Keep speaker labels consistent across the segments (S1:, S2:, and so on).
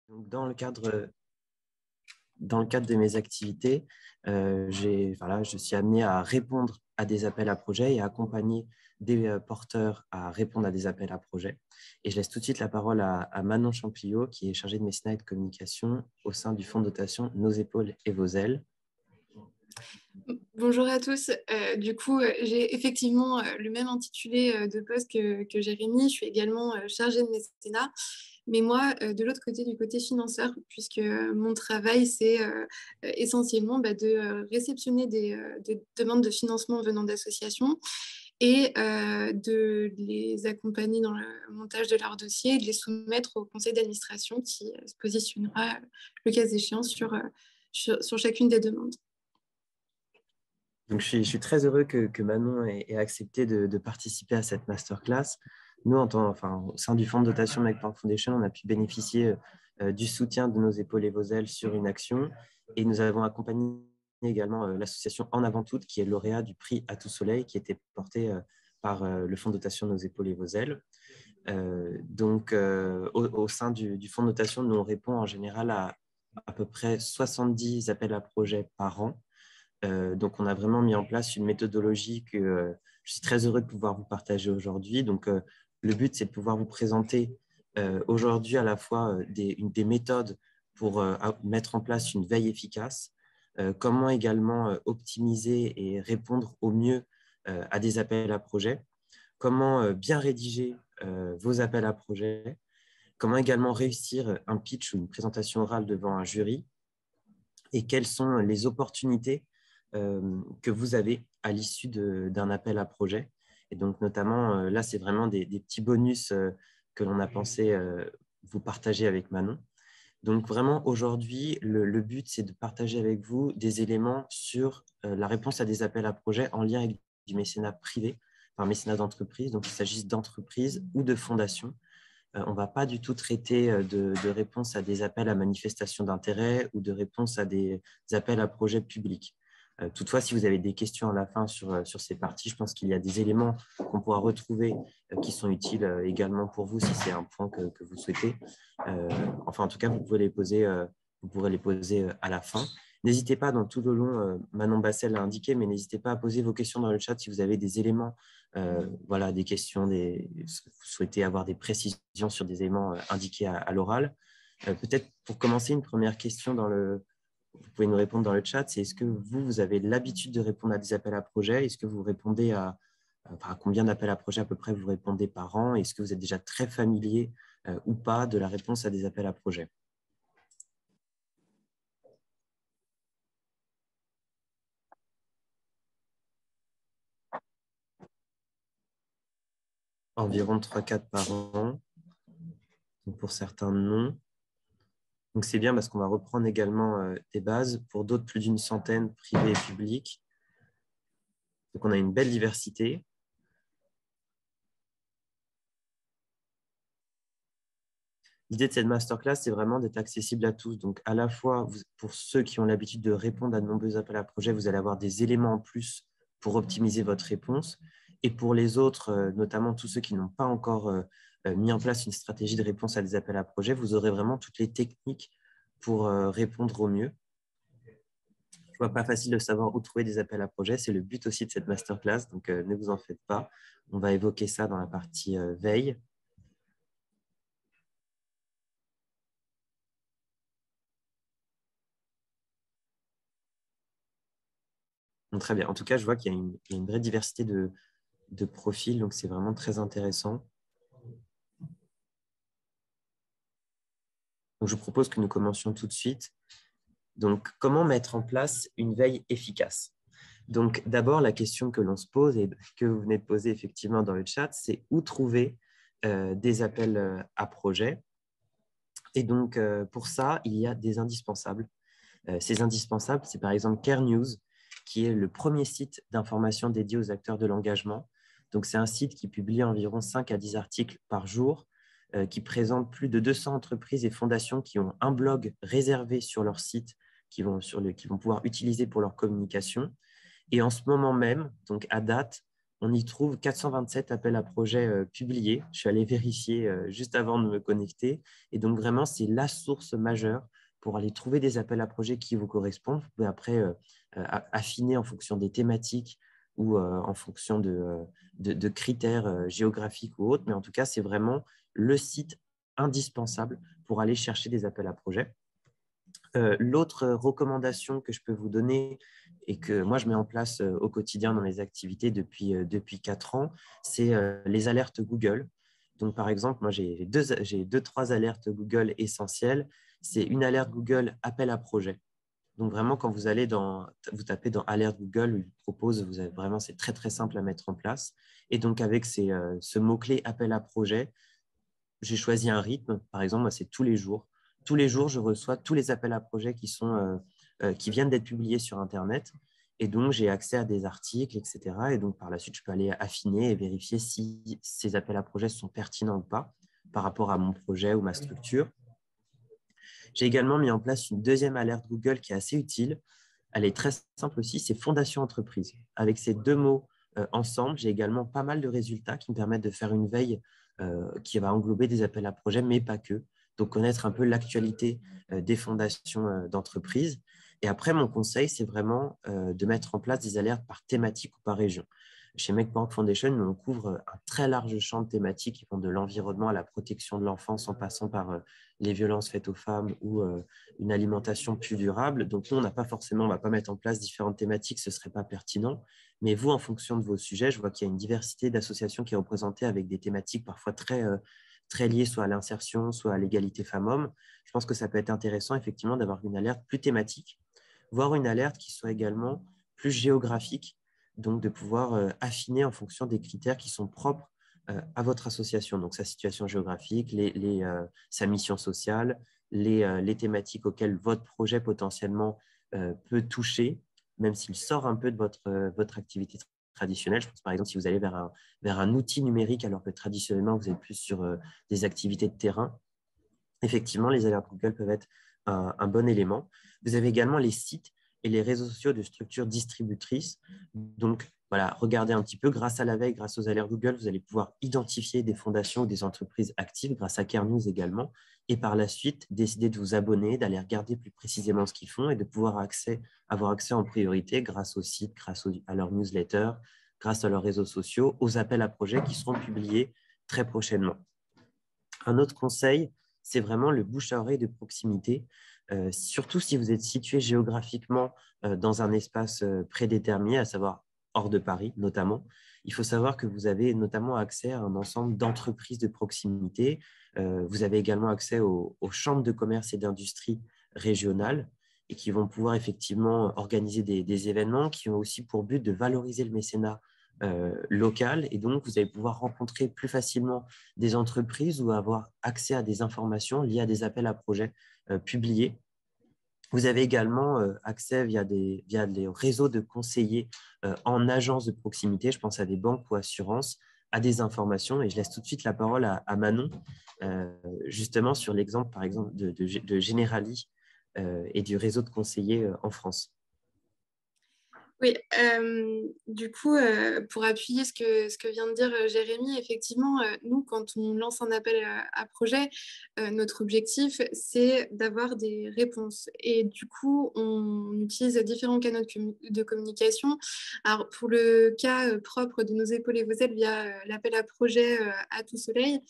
S1: Donc, dans le cadre de mes activités, je suis amené à répondre à des appels à projets et à accompagner des porteurs à répondre à des appels à projets. Et je laisse tout de suite la parole à Manon Champillot, qui est chargée de mécénat et de communication au sein du fonds de dotation Nos épaules et vos ailes.
S2: Bonjour à tous. J'ai effectivement le même intitulé de poste que Jérémy. Je suis également chargée de mécénat. Mais moi, de l'autre côté, du côté financeur, puisque mon travail, c'est essentiellement de réceptionner des demandes de financement venant d'associations et de les accompagner dans le montage de leur dossier et de les soumettre au conseil d'administration qui se positionnera, le cas échéant, sur chacune des demandes.
S1: Donc, je suis très heureux que Manon ait accepté de participer à cette masterclass. Nous, au sein du fonds de dotation Make Park Foundation, on a pu bénéficier du soutien de Nos épaules et vos ailes sur une action. Et nous avons accompagné également l'association En Avant Toutes, qui est lauréat du prix À Tout Soleil, qui était porté par le fonds de dotation Nos épaules et vos ailes. Au sein du fonds de dotation, nous, on répond en général à peu près 70 appels à projets par an. Donc, on a vraiment mis en place une méthodologie que je suis très heureux de pouvoir vous partager aujourd'hui. Donc, le but, c'est de pouvoir vous présenter aujourd'hui à la fois des méthodes pour mettre en place une veille efficace, comment également optimiser et répondre au mieux à des appels à projets, comment bien rédiger vos appels à projets, comment également réussir un pitch ou une présentation orale devant un jury et quelles sont les opportunités que vous avez à l'issue d'un appel à projet. Et donc, notamment, là, c'est vraiment des petits bonus que l'on a pensé vous partager avec Manon. Donc, vraiment, aujourd'hui, le but, c'est de partager avec vous des éléments sur la réponse à des appels à projets en lien avec du mécénat privé, enfin mécénat d'entreprise, donc il s'agisse d'entreprise ou de fondation. On ne va pas du tout traiter de réponse à des appels à manifestation d'intérêt ou de réponse à des appels à projets publics. Toutefois, si vous avez des questions à la fin sur ces parties, je pense qu'il y a des éléments qu'on pourra retrouver qui sont utiles également pour vous si c'est un point que vous souhaitez. Enfin, en tout cas, vous pourrez les poser à la fin. N'hésitez pas, dans tout le long, Manon Bassel l'a indiqué, mais n'hésitez pas à poser vos questions dans le chat si vous avez des éléments, voilà, des questions, vous souhaitez avoir des précisions sur des éléments indiqués à l'oral. Peut-être pour commencer, une première question vous pouvez nous répondre dans le chat, c'est est-ce que vous avez l'habitude de répondre à des appels à projets? Est-ce que vous répondez à combien d'appels à projets à peu près vous répondez par an? Est-ce que vous êtes déjà très familier ou pas de la réponse à des appels à projets? Environ 3-4 par an. Donc pour certains, non. Donc c'est bien parce qu'on va reprendre également des bases. Pour d'autres, plus d'une centaine, privés et publics. Donc on a une belle diversité. L'idée de cette masterclass, c'est vraiment d'être accessible à tous. Donc, à la fois, pour ceux qui ont l'habitude de répondre à de nombreux appels à projets, vous allez avoir des éléments en plus pour optimiser votre réponse. Et pour les autres, notamment tous ceux qui n'ont pas encore mis en place une stratégie de réponse à des appels à projets, vous aurez vraiment toutes les techniques pour répondre au mieux. Je vois pas facile de savoir où trouver des appels à projets. C'est le but aussi de cette masterclass, donc ne vous en faites pas. On va évoquer ça dans la partie veille. Donc, très bien. En tout cas, je vois qu'il y a une vraie diversité de profils, donc c'est vraiment très intéressant. Donc, je vous propose que nous commencions tout de suite. Donc, comment mettre en place une veille efficace? Donc, d'abord, la question que l'on se pose et que vous venez de poser effectivement dans le chat, c'est où trouver des appels à projets. Et donc, pour ça, il y a des indispensables. Ces indispensables, c'est par exemple Care News, qui est le premier site d'information dédié aux acteurs de l'engagement. Donc, c'est un site qui publie environ 5 à 10 articles par jour, qui présente plus de 200 entreprises et fondations qui ont un blog réservé sur leur site, qui vont pouvoir utiliser pour leur communication. Et en ce moment même, donc à date, on y trouve 427 appels à projets publiés. Je suis allé vérifier juste avant de me connecter. Et donc, vraiment, c'est la source majeure pour aller trouver des appels à projets qui vous correspondent. Vous pouvez après affiner en fonction des thématiques ou en fonction de critères géographiques ou autres. Mais en tout cas, c'est vraiment le site indispensable pour aller chercher des appels à projets. L'autre recommandation que je peux vous donner et que moi je mets en place au quotidien dans les activités depuis 4 ans, c'est les alertes Google. Donc, par exemple, moi j'ai deux, trois alertes Google essentielles. C'est une alerte Google appel à projet. Donc, vraiment, quand vous tapez dans alerte Google, il propose, vraiment, c'est très, très simple à mettre en place. Et donc, avec ce mot-clé appel à projet, j'ai choisi un rythme. Par exemple, moi, c'est tous les jours. Tous les jours, je reçois tous les appels à projets qui viennent d'être publiés sur Internet. Et donc, j'ai accès à des articles, etc. Et donc, par la suite, je peux aller affiner et vérifier si ces appels à projets sont pertinents ou pas par rapport à mon projet ou ma structure. J'ai également mis en place une deuxième alerte Google qui est assez utile. Elle est très simple aussi, c'est Fondation Entreprise. Avec ces deux mots ensemble, j'ai également pas mal de résultats qui me permettent de faire une veille qui va englober des appels à projets, mais pas que. Donc, connaître un peu l'actualité des fondations d'entreprise. Et après, mon conseil, c'est vraiment de mettre en place des alertes par thématique ou par région. Chez Make Bank Foundation, on couvre un très large champ de thématiques qui vont de l'environnement à la protection de l'enfance en passant par les violences faites aux femmes ou une alimentation plus durable. Donc, nous, on ne va pas mettre en place différentes thématiques, ce ne serait pas pertinent. Mais vous, en fonction de vos sujets, je vois qu'il y a une diversité d'associations qui est représentée avec des thématiques parfois très liées soit à l'insertion, soit à l'égalité femmes-hommes. Je pense que ça peut être intéressant, effectivement, d'avoir une alerte plus thématique, voire une alerte qui soit également plus géographique, donc de pouvoir affiner en fonction des critères qui sont propres à votre association, donc sa situation géographique, sa mission sociale, les thématiques auxquelles votre projet potentiellement peut toucher, même s'il sort un peu de votre activité traditionnelle. Je pense par exemple si vous allez vers un outil numérique alors que traditionnellement vous êtes plus sur des activités de terrain, effectivement les alertes Google peuvent être un bon élément. Vous avez également les sites et les réseaux sociaux de structures distributrices. Donc, voilà, regardez un petit peu, grâce à la veille, grâce aux alertes Google, vous allez pouvoir identifier des fondations ou des entreprises actives, grâce à Care News également, et par la suite, décider de vous abonner, d'aller regarder plus précisément ce qu'ils font et de pouvoir avoir accès en priorité grâce au site, à leur newsletter, grâce à leurs réseaux sociaux, aux appels à projets qui seront publiés très prochainement. Un autre conseil, c'est vraiment le bouche à oreille de proximité, surtout si vous êtes situé géographiquement dans un espace prédéterminé, à savoir hors de Paris notamment. Il faut savoir que vous avez notamment accès à un ensemble d'entreprises de proximité. Vous avez également accès aux chambres de commerce et d'industrie régionales et qui vont pouvoir effectivement organiser des événements qui ont aussi pour but de valoriser le mécénat local. Et donc, vous allez pouvoir rencontrer plus facilement des entreprises ou avoir accès à des informations liées à des appels à projets publiés. Vous avez également accès via des réseaux de conseillers en agence de proximité, je pense à des banques ou assurances, à des informations. Et je laisse tout de suite la parole à Manon, justement sur l'exemple, par exemple, de Generali et du réseau de conseillers en France.
S2: Oui, du coup, pour appuyer ce que vient de dire Jérémy, effectivement, nous, quand on lance un appel à projet, notre objectif, c'est d'avoir des réponses. Et du coup, on utilise différents canaux de communication. Alors, pour le cas propre de nos épaules et vos ailes via l'appel à projet à tout soleil,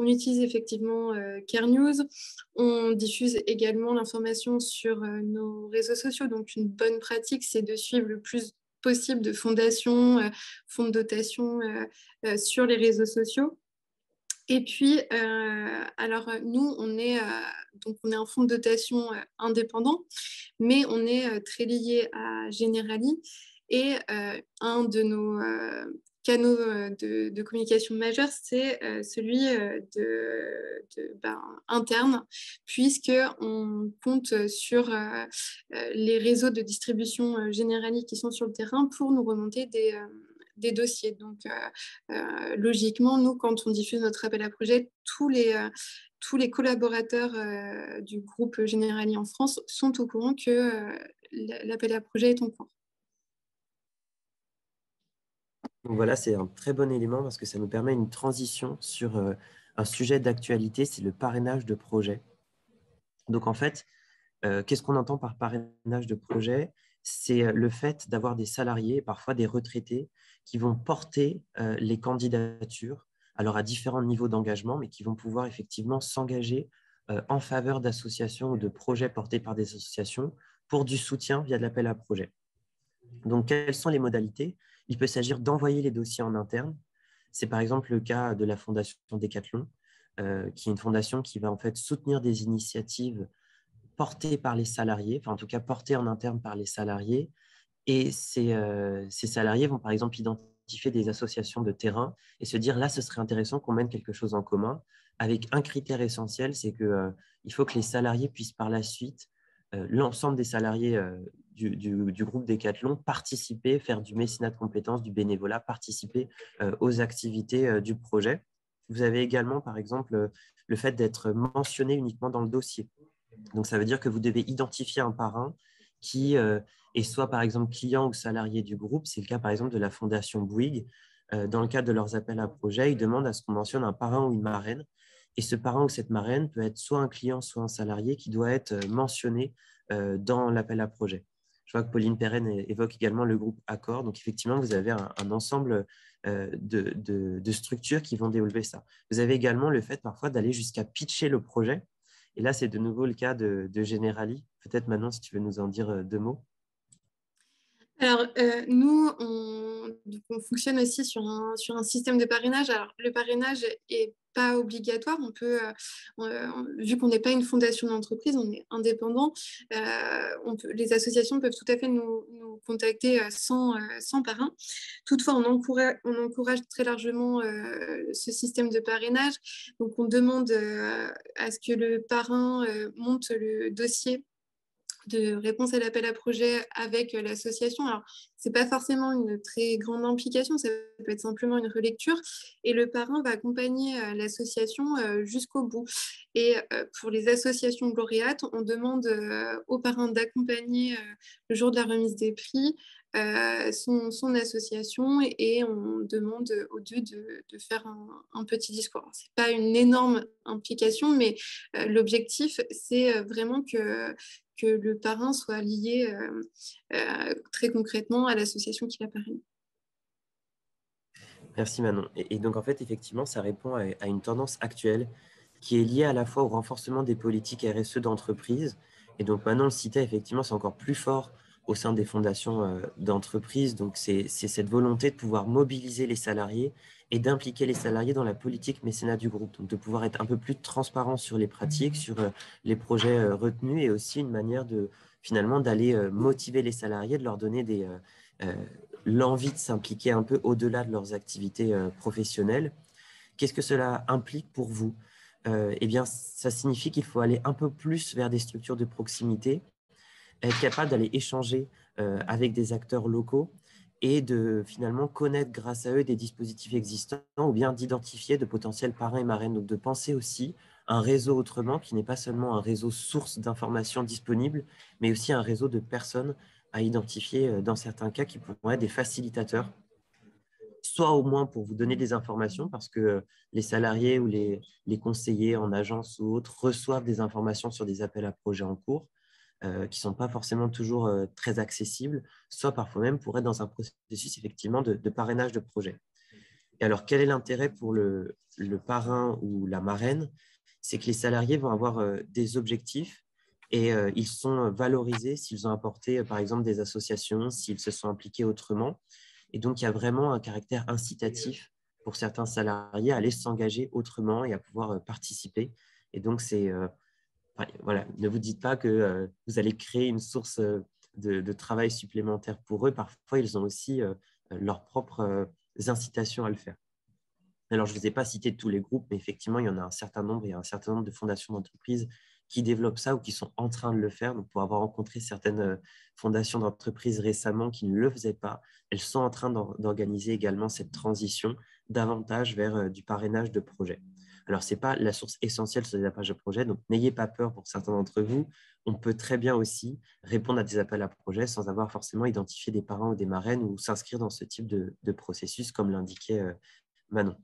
S2: on utilise effectivement Care News. On diffuse également l'information sur nos réseaux sociaux. Donc, une bonne pratique, c'est de suivre le plus possible de fondations, fonds de dotation sur les réseaux sociaux. Et puis, alors nous, on est un fonds de dotation indépendant, mais on est très lié à Generali et un de nos canaux de communication majeurs, c'est celui interne, puisqu'on compte sur les réseaux de distribution Generali qui sont sur le terrain pour nous remonter des dossiers. Donc, logiquement, nous, quand on diffuse notre appel à projet, tous les collaborateurs du groupe Generali en France sont au courant que l'appel à projet est en cours.
S1: Donc voilà, c'est un très bon élément parce que ça nous permet une transition sur un sujet d'actualité, c'est le parrainage de projet. Donc en fait, qu'est-ce qu'on entend par parrainage de projet? C'est le fait d'avoir des salariés, et parfois des retraités, qui vont porter les candidatures, alors à différents niveaux d'engagement, mais qui vont pouvoir effectivement s'engager en faveur d'associations ou de projets portés par des associations pour du soutien via de l'appel à projet. Donc, quelles sont les modalités? Il peut s'agir d'envoyer les dossiers en interne. C'est par exemple le cas de la Fondation Decathlon, qui est une fondation qui va en fait soutenir des initiatives portées par les salariés, enfin en tout cas portées en interne par les salariés. Et ces salariés vont par exemple identifier des associations de terrain et se dire là, ce serait intéressant qu'on mène quelque chose en commun avec un critère essentiel, c'est qu'il faut que les salariés puissent par la suite, l'ensemble des salariés du groupe Decathlon, participer, faire du mécénat de compétences, du bénévolat, participer aux activités du projet. Vous avez également, par exemple, le fait d'être mentionné uniquement dans le dossier. Donc, ça veut dire que vous devez identifier un parrain qui est soit, par exemple, client ou salarié du groupe. C'est le cas, par exemple, de la Fondation Bouygues. Dans le cadre de leurs appels à projets, ils demandent à ce qu'on mentionne un parrain ou une marraine. Et ce parrain ou cette marraine peut être soit un client, soit un salarié qui doit être mentionné dans l'appel à projet. Je vois que Pauline Perren évoque également le groupe Accor. Donc, effectivement, vous avez un ensemble de structures qui vont développer ça. Vous avez également le fait parfois d'aller jusqu'à pitcher le projet. Et là, c'est de nouveau le cas de Generali. Peut-être maintenant, si tu veux nous en dire deux mots.
S2: Alors, nous, on fonctionne aussi sur un système de parrainage. Alors, le parrainage est pas obligatoire. On peut, vu qu'on n'est pas une fondation d'entreprise, on est indépendant, les associations peuvent tout à fait nous contacter sans parrain. Toutefois, on encourage très largement ce système de parrainage. Donc, on demande à ce que le parrain monte le dossier de réponse à l'appel à projet avec l'association. Alors, c'est pas forcément une très grande implication, ça peut être simplement une relecture. Et le parrain va accompagner l'association jusqu'au bout. Et pour les associations lauréates, on demande au parrain d'accompagner le jour de la remise des prix son association et on demande aux deux de faire un petit discours. Ce n'est pas une énorme implication, mais l'objectif, c'est vraiment que le parrain soit lié très concrètement à l'association qui la parraine.
S1: Merci Manon. Et donc, en fait, effectivement, ça répond à une tendance actuelle qui est liée à la fois au renforcement des politiques RSE d'entreprise. Et donc, Manon le citait, effectivement, c'est encore plus fort au sein des fondations d'entreprise. Donc, c'est cette volonté de pouvoir mobiliser les salariés et d'impliquer les salariés dans la politique mécénat du groupe. Donc, de pouvoir être un peu plus transparent sur les pratiques, sur les projets retenus et aussi une manière de, finalement, d'aller motiver les salariés, de leur donner euh, l'envie de s'impliquer un peu au-delà de leurs activités professionnelles. Qu'est-ce que cela implique pour vous? Eh bien, ça signifie qu'il faut aller un peu plus vers des structures de proximité, être capable d'aller échanger avec des acteurs locaux et de finalement connaître grâce à eux des dispositifs existants ou bien d'identifier de potentiels parrains et marraines. Donc de penser aussi un réseau autrement qui n'est pas seulement un réseau source d'informations disponibles, mais aussi un réseau de personnes à identifier dans certains cas qui pourraient être des facilitateurs, soit au moins pour vous donner des informations parce que les salariés ou les conseillers en agence ou autres reçoivent des informations sur des appels à projets en cours qui ne sont pas forcément toujours très accessibles, soit parfois même pour être dans un processus effectivement de parrainage de projet. Et alors, quel est l'intérêt pour le parrain ou la marraine? C'est que les salariés vont avoir des objectifs et ils sont valorisés s'ils ont apporté, par exemple, des associations, s'ils se sont impliqués autrement. Et donc, il y a vraiment un caractère incitatif pour certains salariés à aller s'engager autrement et à pouvoir participer. Et donc, voilà, ne vous dites pas que vous allez créer une source de travail supplémentaire pour eux. Parfois, ils ont aussi leurs propres incitations à le faire. Alors, je ne vous ai pas cité tous les groupes, mais effectivement, il y en a un certain nombre. Il y a un certain nombre de fondations d'entreprises qui développent ça ou qui sont en train de le faire. Donc, pour avoir rencontré certaines fondations d'entreprises récemment qui ne le faisaient pas, elles sont en train d'organiser également cette transition davantage vers du parrainage de projets. Alors, ce n'est pas la source essentielle sur les appels à projets, donc n'ayez pas peur pour certains d'entre vous. On peut très bien aussi répondre à des appels à projets sans avoir forcément identifié des parrains ou des marraines ou s'inscrire dans ce type de processus, comme l'indiquait Manon.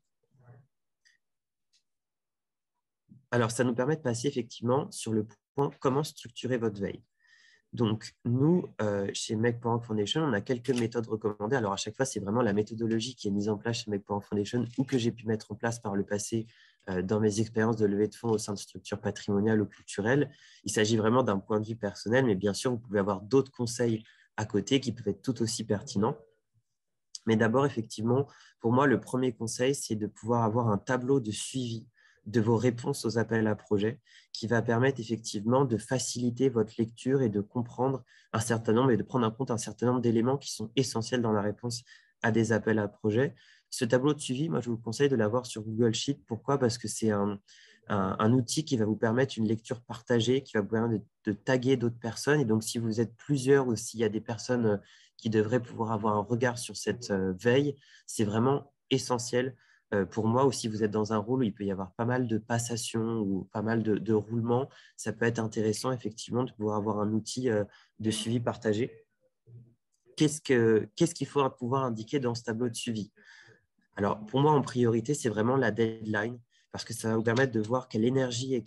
S1: Alors, ça nous permet de passer effectivement sur le point comment structurer votre veille. Donc, nous, chez Make.org Foundation, on a quelques méthodes recommandées. Alors, à chaque fois, c'est vraiment la méthodologie qui est mise en place chez Make.org Foundation ou que j'ai pu mettre en place par le passé dans mes expériences de levée de fonds au sein de structures patrimoniales ou culturelles. Il s'agit vraiment d'un point de vue personnel, mais bien sûr, vous pouvez avoir d'autres conseils à côté qui peuvent être tout aussi pertinents. Mais d'abord, effectivement, pour moi, le premier conseil, c'est de pouvoir avoir un tableau de suivi de vos réponses aux appels à projets qui va permettre effectivement de faciliter votre lecture et de comprendre un certain nombre et de prendre en compte un certain nombre d'éléments qui sont essentiels dans la réponse à des appels à projets. Ce tableau de suivi, moi, je vous conseille de l'avoir sur Google Sheet. Pourquoi? Parce que c'est un outil qui va vous permettre une lecture partagée, qui va vous permettre de taguer d'autres personnes. Et donc, si vous êtes plusieurs ou s'il y a des personnes qui devraient pouvoir avoir un regard sur cette veille, c'est vraiment essentiel pour moi. Ou si vous êtes dans un rôle où il peut y avoir pas mal de passations ou pas mal de roulements, ça peut être intéressant effectivement de pouvoir avoir un outil de suivi partagé. Qu'est-ce qu'il faut pouvoir indiquer dans ce tableau de suivi? Alors, pour moi, en priorité, c'est vraiment la deadline parce que ça va vous permettre de voir quelle énergie et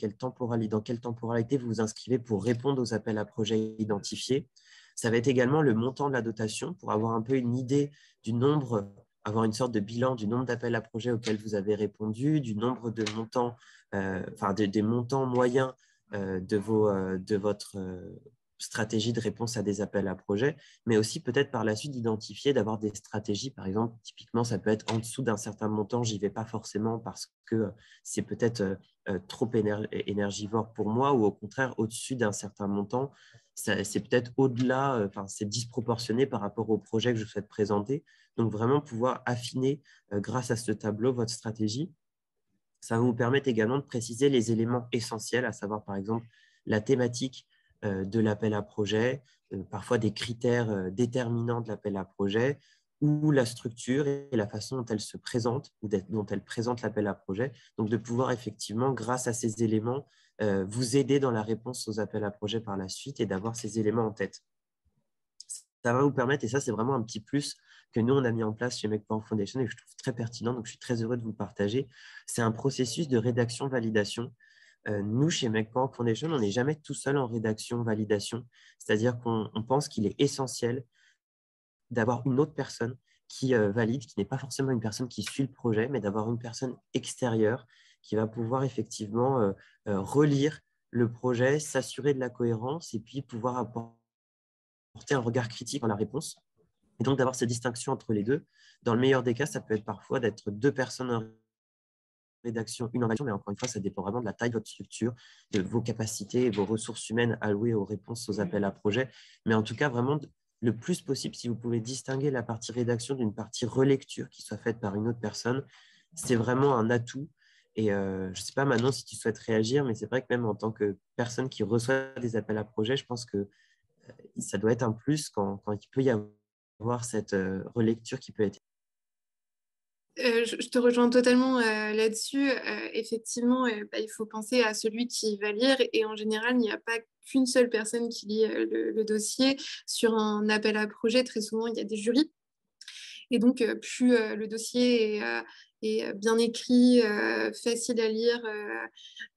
S1: dans quelle temporalité vous vous inscrivez pour répondre aux appels à projets identifiés. Ça va être également le montant de la dotation pour avoir un peu une idée du nombre, avoir une sorte de bilan du nombre d'appels à projets auxquels vous avez répondu, du nombre de montants, des montants moyens de votre stratégie de réponse à des appels à projets, mais aussi peut-être par la suite d'identifier, d'avoir des stratégies. Par exemple, typiquement, ça peut être en dessous d'un certain montant, j'y vais pas forcément parce que c'est peut-être trop énergivore pour moi, ou au contraire, au-dessus d'un certain montant, c'est peut-être au-delà, c'est disproportionné par rapport au projet que je souhaite présenter. Donc, vraiment pouvoir affiner, grâce à ce tableau, votre stratégie. Ça va vous permettre également de préciser les éléments essentiels, à savoir par exemple la thématique de l'appel à projet, parfois des critères déterminants de l'appel à projet, ou la structure et la façon dont elle se présente ou dont elle présente l'appel à projet. Donc de pouvoir effectivement, grâce à ces éléments, vous aider dans la réponse aux appels à projet par la suite et d'avoir ces éléments en tête. Ça va vous permettre, et ça c'est vraiment un petit plus que nous on a mis en place chez Make.org Foundation et que je trouve très pertinent, donc je suis très heureux de vous le partager. C'est un processus de rédaction-validation. Nous, chez Make.org Foundation, on n'est jamais tout seul en rédaction-validation, c'est-à-dire qu'on pense qu'il est essentiel d'avoir une autre personne qui valide, qui n'est pas forcément une personne qui suit le projet, mais d'avoir une personne extérieure qui va pouvoir effectivement relire le projet, s'assurer de la cohérence et puis pouvoir apporter un regard critique dans la réponse. Et donc d'avoir cette distinction entre les deux. Dans le meilleur des cas, ça peut être parfois d'être deux personnes en rédaction, une en rédaction, mais encore une fois, ça dépend vraiment de la taille de votre structure, de vos capacités et vos ressources humaines allouées aux réponses aux appels à projets. Mais en tout cas, vraiment, le plus possible, si vous pouvez distinguer la partie rédaction d'une partie relecture qui soit faite par une autre personne, c'est vraiment un atout. Et je ne sais pas, Manon, si tu souhaites réagir, mais c'est vrai que même en tant que personne qui reçoit des appels à projets, je pense que ça doit être un plus quand il peut y avoir cette relecture qui peut être.
S2: Je te rejoins totalement là-dessus. Effectivement, il faut penser à celui qui va lire et en général, il n'y a pas qu'une seule personne qui lit le dossier. Sur un appel à projet, très souvent, il y a des jurys. Et donc, plus le dossier est bien écrit, facile à lire,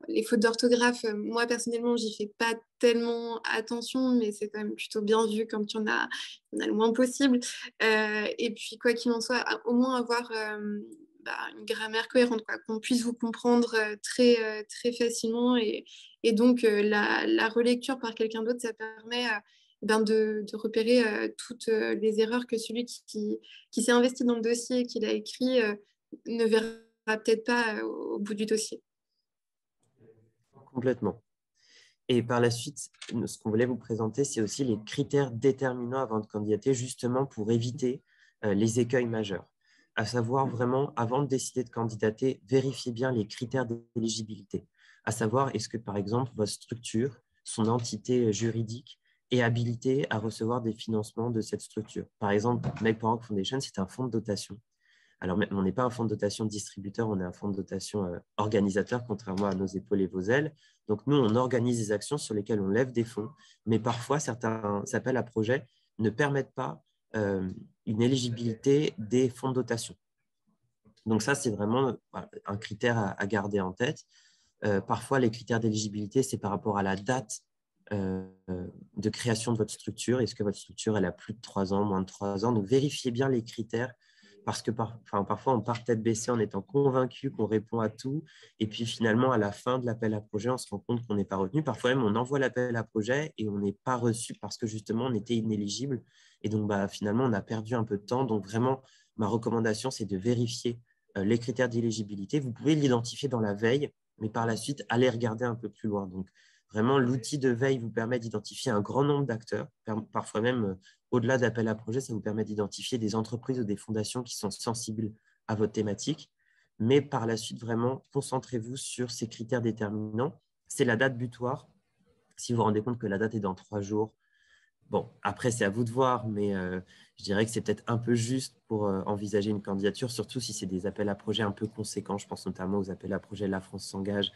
S2: les fautes d'orthographe, moi personnellement, j'y fais pas tellement attention, mais c'est quand même plutôt bien vu quand il y en a le moins possible. Et puis, quoi qu'il en soit, au moins avoir une grammaire cohérente, quoi, qu'on puisse vous comprendre très facilement. Et donc, la relecture par quelqu'un d'autre, ça permet de repérer toutes les erreurs que celui qui s'est investi dans le dossier, qui l'a écrit, ne verra peut-être pas au bout du dossier.
S1: Complètement. Et par la suite, ce qu'on voulait vous présenter, c'est aussi les critères déterminants avant de candidater, justement pour éviter les écueils majeurs. À savoir vraiment, avant de décider de candidater, vérifiez bien les critères d'éligibilité. À savoir, est-ce que par exemple, votre structure, son entité juridique, est habilitée à recevoir des financements de cette structure. Par exemple, Make.org Foundation, c'est un fonds de dotation. Alors, on n'est pas un fonds de dotation distributeur, on est un fonds de dotation organisateur, contrairement à nos épaules et vos ailes. Donc, nous, on organise des actions sur lesquelles on lève des fonds, mais parfois, certains appels à projets ne permettent pas une éligibilité des fonds de dotation. Donc, ça, c'est vraiment un critère à garder en tête. Parfois, les critères d'éligibilité, c'est par rapport à la date de création de votre structure. Est-ce que votre structure elle a plus de 3 ans, moins de 3 ans? Donc, vérifiez bien les critères parce que parfois, on part tête baissée en étant convaincu qu'on répond à tout. Et puis, finalement, à la fin de l'appel à projet, on se rend compte qu'on n'est pas retenu. Parfois même, on envoie l'appel à projet et on n'est pas reçu parce que justement, on était inéligible. Et donc, finalement, on a perdu un peu de temps. Donc, vraiment, ma recommandation, c'est de vérifier les critères d'éligibilité. Vous pouvez l'identifier dans la veille, mais par la suite, allez regarder un peu plus loin. Donc, vraiment, l'outil de veille vous permet d'identifier un grand nombre d'acteurs, parfois même au-delà d'appels à projets, ça vous permet d'identifier des entreprises ou des fondations qui sont sensibles à votre thématique. Mais par la suite, vraiment, concentrez-vous sur ces critères déterminants. C'est la date butoir. Si vous vous rendez compte que la date est dans 3 jours, bon, après, c'est à vous de voir, mais je dirais que c'est peut-être un peu juste pour envisager une candidature, surtout si c'est des appels à projets un peu conséquents. Je pense notamment aux appels à projets La France s'engage,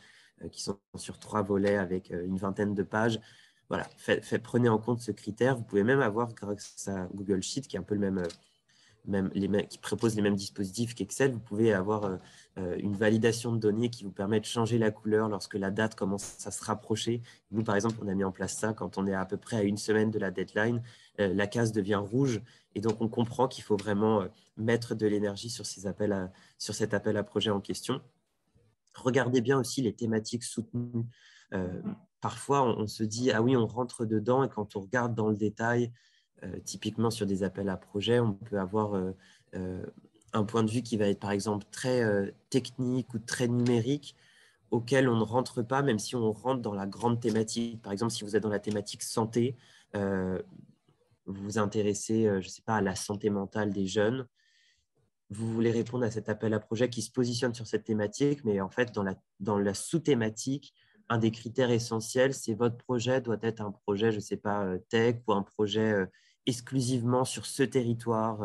S1: qui sont sur 3 volets avec une vingtaine de pages. Voilà, prenez en compte ce critère. Vous pouvez même avoir, grâce à Google Sheet, qui est un peu le qui propose les mêmes dispositifs qu'Excel, vous pouvez avoir une validation de données qui vous permet de changer la couleur lorsque la date commence à se rapprocher. Nous, par exemple, on a mis en place ça quand on est à peu près à une semaine de la deadline. La case devient rouge et donc on comprend qu'il faut vraiment mettre de l'énergie sur sur cet appel à projet en question. Regardez bien aussi les thématiques soutenues. Parfois, on se dit, ah oui, on rentre dedans et quand on regarde dans le détail, typiquement sur des appels à projets, on peut avoir un point de vue qui va être par exemple très technique ou très numérique auquel on ne rentre pas, même si on rentre dans la grande thématique. Par exemple, si vous êtes dans la thématique santé, vous vous intéressez, je ne sais pas, à la santé mentale des jeunes, vous voulez répondre à cet appel à projet qui se positionne sur cette thématique, mais en fait, dans la sous-thématique, un des critères essentiels, c'est votre projet doit être un projet, je ne sais pas, tech ou un projet exclusivement sur ce territoire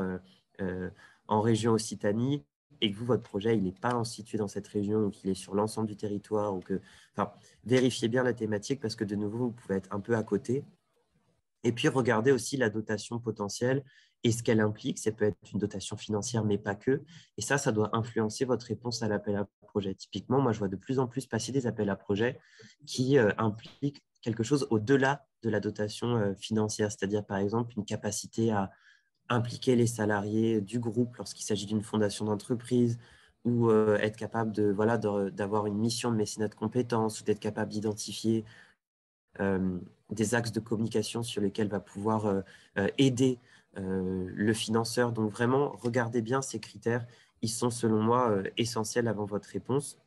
S1: en région Occitanie et que vous, votre projet, il n'est pas situé dans cette région ou qu'il est sur l'ensemble du territoire. Enfin, vérifiez bien la thématique parce que de nouveau, vous pouvez être un peu à côté. Et puis, regardez aussi la dotation potentielle et ce qu'elle implique. Ça peut être une dotation financière, mais pas que. Et ça doit influencer votre réponse à l'appel à projet. Typiquement, moi, je vois de plus en plus passer des appels à projet qui impliquent quelque chose au-delà de la dotation financière, c'est-à-dire, par exemple, une capacité à impliquer les salariés du groupe lorsqu'il s'agit d'une fondation d'entreprise ou être capable d'avoir une mission de mécénat de compétences ou d'être capable d'identifier des axes de communication sur lesquels va pouvoir aider le financeur. Donc vraiment, regardez bien ces critères. Ils sont, selon moi, essentiels avant votre réponse.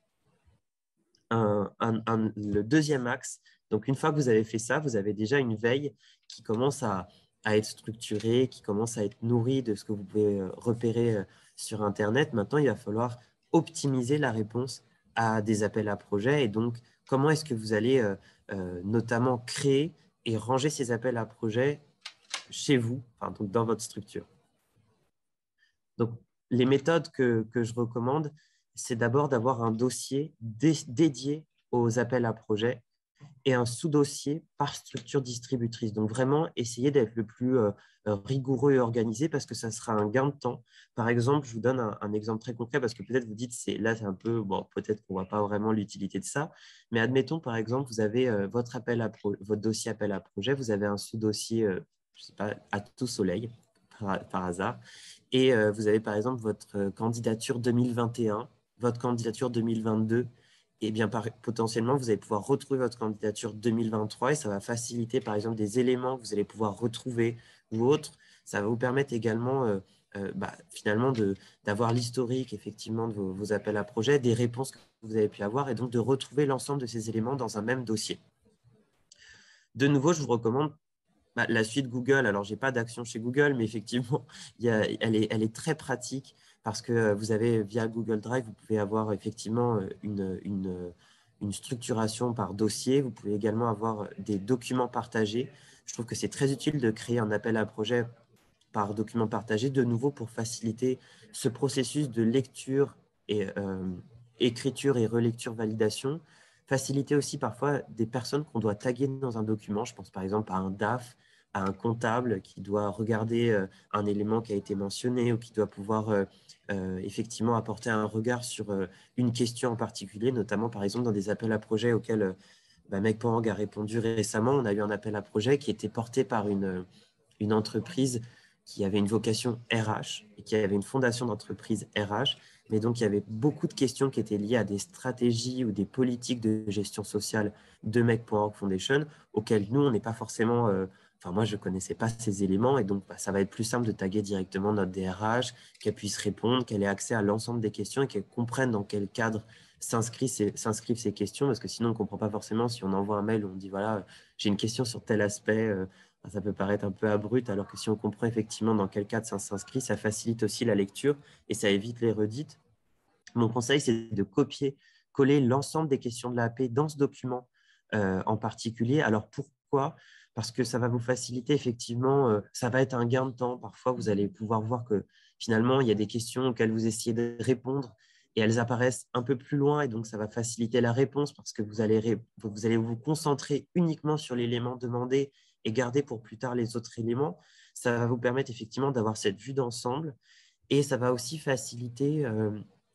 S1: Le deuxième axe, donc une fois que vous avez fait ça, vous avez déjà une veille qui commence à être structurée, qui commence à être nourrie de ce que vous pouvez repérer sur Internet. Maintenant, il va falloir optimiser la réponse à des appels à projets. Et donc, comment est-ce que vous allez notamment créer et ranger ces appels à projets chez vous, enfin, donc dans votre structure? Donc, les méthodes que je recommande, c'est d'abord d'avoir un dossier dédié aux appels à projets et un sous-dossier par structure distributrice. Donc, vraiment, essayez d'être le plus rigoureux et organisé parce que ça sera un gain de temps. Par exemple, je vous donne un exemple très concret parce que peut-être vous dites, là, c'est un peu, bon, peut-être qu'on ne voit pas vraiment l'utilité de ça, mais admettons, par exemple, vous avez votre dossier appel à projet, vous avez un sous-dossier, je ne sais pas, à tout soleil, par hasard, et vous avez, par exemple, votre candidature 2021, votre candidature 2022, et bien potentiellement, vous allez pouvoir retrouver votre candidature 2023 et ça va faciliter, par exemple, des éléments que vous allez pouvoir retrouver ou autres. Ça va vous permettre également, finalement, d'avoir l'historique, effectivement, de vos appels à projets, des réponses que vous avez pu avoir et donc de retrouver l'ensemble de ces éléments dans un même dossier. De nouveau, je vous recommande la suite Google. Alors, je n'ai pas d'action chez Google, mais effectivement, elle est très pratique parce que vous avez, via Google Drive, vous pouvez avoir effectivement une structuration par dossier. Vous pouvez également avoir des documents partagés. Je trouve que c'est très utile de créer un appel à projet par document partagé, de nouveau pour faciliter ce processus de lecture et écriture et relecture validation. Faciliter aussi parfois des personnes qu'on doit taguer dans un document. Je pense par exemple à un DAF, à un comptable qui doit regarder un élément qui a été mentionné ou qui doit pouvoir effectivement apporter un regard sur une question en particulier, notamment par exemple dans des appels à projets auxquels Meg.org a répondu récemment. On a eu un appel à projet qui était porté par une entreprise qui avait une vocation RH et qui avait une fondation d'entreprise RH. Mais donc, il y avait beaucoup de questions qui étaient liées à des stratégies ou des politiques de gestion sociale de Meg.org Foundation auxquelles nous, on n'est pas forcément... Enfin, moi, je ne connaissais pas ces éléments et donc, ça va être plus simple de taguer directement notre DRH, qu'elle puisse répondre, qu'elle ait accès à l'ensemble des questions et qu'elle comprenne dans quel cadre s'inscrivent ces questions parce que sinon, on ne comprend pas forcément si on envoie un mail où on dit, voilà, j'ai une question sur tel aspect, ça peut paraître un peu abrupt, alors que si on comprend effectivement dans quel cadre ça s'inscrit, ça facilite aussi la lecture et ça évite les redites. Mon conseil, c'est de coller l'ensemble des questions de l'AP dans ce document en particulier. Alors pourquoi? Parce que ça va vous faciliter effectivement, ça va être un gain de temps. Parfois, vous allez pouvoir voir que finalement, il y a des questions auxquelles vous essayez de répondre et elles apparaissent un peu plus loin et donc ça va faciliter la réponse parce que vous allez vous concentrer uniquement sur l'élément demandé et garder pour plus tard les autres éléments. Ça va vous permettre effectivement d'avoir cette vue d'ensemble et ça va aussi faciliter,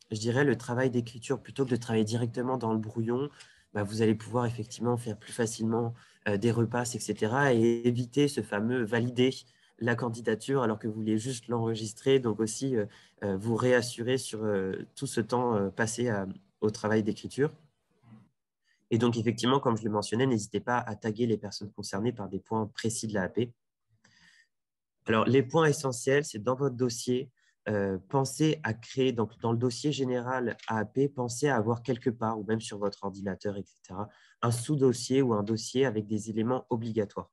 S1: je dirais, le travail d'écriture. Plutôt que de travailler directement dans le brouillon, vous allez pouvoir effectivement faire plus facilement des repasses, etc. et éviter ce fameux valider la candidature alors que vous voulez juste l'enregistrer. Donc aussi, vous réassurer sur tout ce temps passé au travail d'écriture. Et donc, effectivement, comme je le mentionnais, n'hésitez pas à taguer les personnes concernées par des points précis de l'AP. Alors, les points essentiels, c'est dans votre dossier, pensez à créer, donc dans le dossier général AAP, pensez à avoir quelque part, ou même sur votre ordinateur, etc., un sous-dossier ou un dossier avec des éléments obligatoires.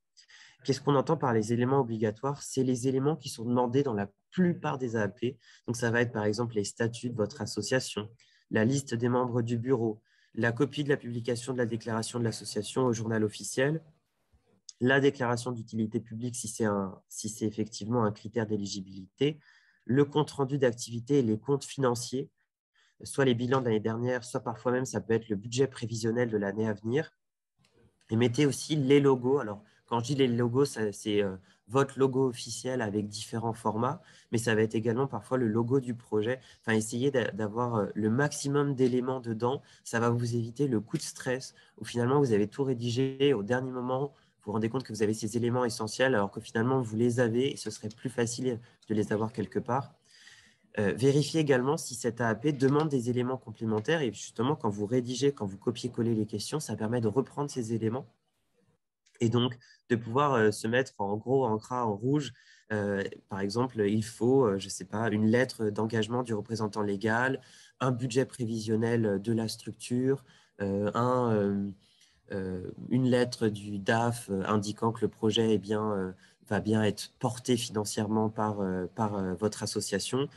S1: Qu'est-ce qu'on entend par les éléments obligatoires? C'est les éléments qui sont demandés dans la plupart des AAP. Donc, ça va être par exemple les statuts de votre association, la liste des membres du bureau, la copie de la publication de la déclaration de l'association au journal officiel, la déclaration d'utilité publique si c'est effectivement un critère d'éligibilité, le compte-rendu d'activité et les comptes financiers, soit les bilans de l'année dernière, soit parfois même ça peut être le budget prévisionnel de l'année à venir. Et mettez aussi les logos. Alors, quand je dis les logos, c'est votre logo officiel avec différents formats, mais ça va être également parfois le logo du projet. Enfin, essayez d'avoir le maximum d'éléments dedans. Ça va vous éviter le coup de stress où finalement vous avez tout rédigé au dernier moment. Vous vous rendez compte que vous avez ces éléments essentiels alors que finalement vous les avez et ce serait plus facile de les avoir quelque part. Vérifiez également si cette AAP demande des éléments complémentaires et justement quand vous rédigez, quand vous copiez-collez les questions, ça permet de reprendre ces éléments et donc de pouvoir se mettre en gros en gras en rouge. Par exemple, il faut, je ne sais pas, une lettre d'engagement du représentant légal, un budget prévisionnel de la structure, une lettre du DAF indiquant que le projet va bien être porté financièrement par votre association.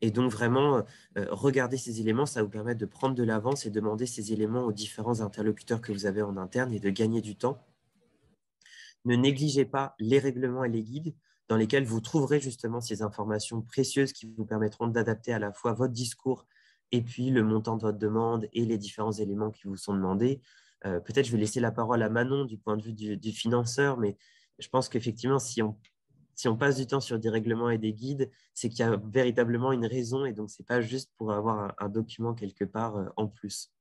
S1: Et donc vraiment, regarder ces éléments, ça vous permet de prendre de l'avance et demander ces éléments aux différents interlocuteurs que vous avez en interne et de gagner du temps. Ne négligez pas les règlements et les guides dans lesquels vous trouverez justement ces informations précieuses qui vous permettront d'adapter à la fois votre discours et puis le montant de votre demande et les différents éléments qui vous sont demandés. Peut-être je vais laisser la parole à Manon du point de vue du financeur, mais je pense qu'effectivement, si on passe du temps sur des règlements et des guides, c'est qu'il y a véritablement une raison et donc ce n'est pas juste pour avoir un document quelque part en plus.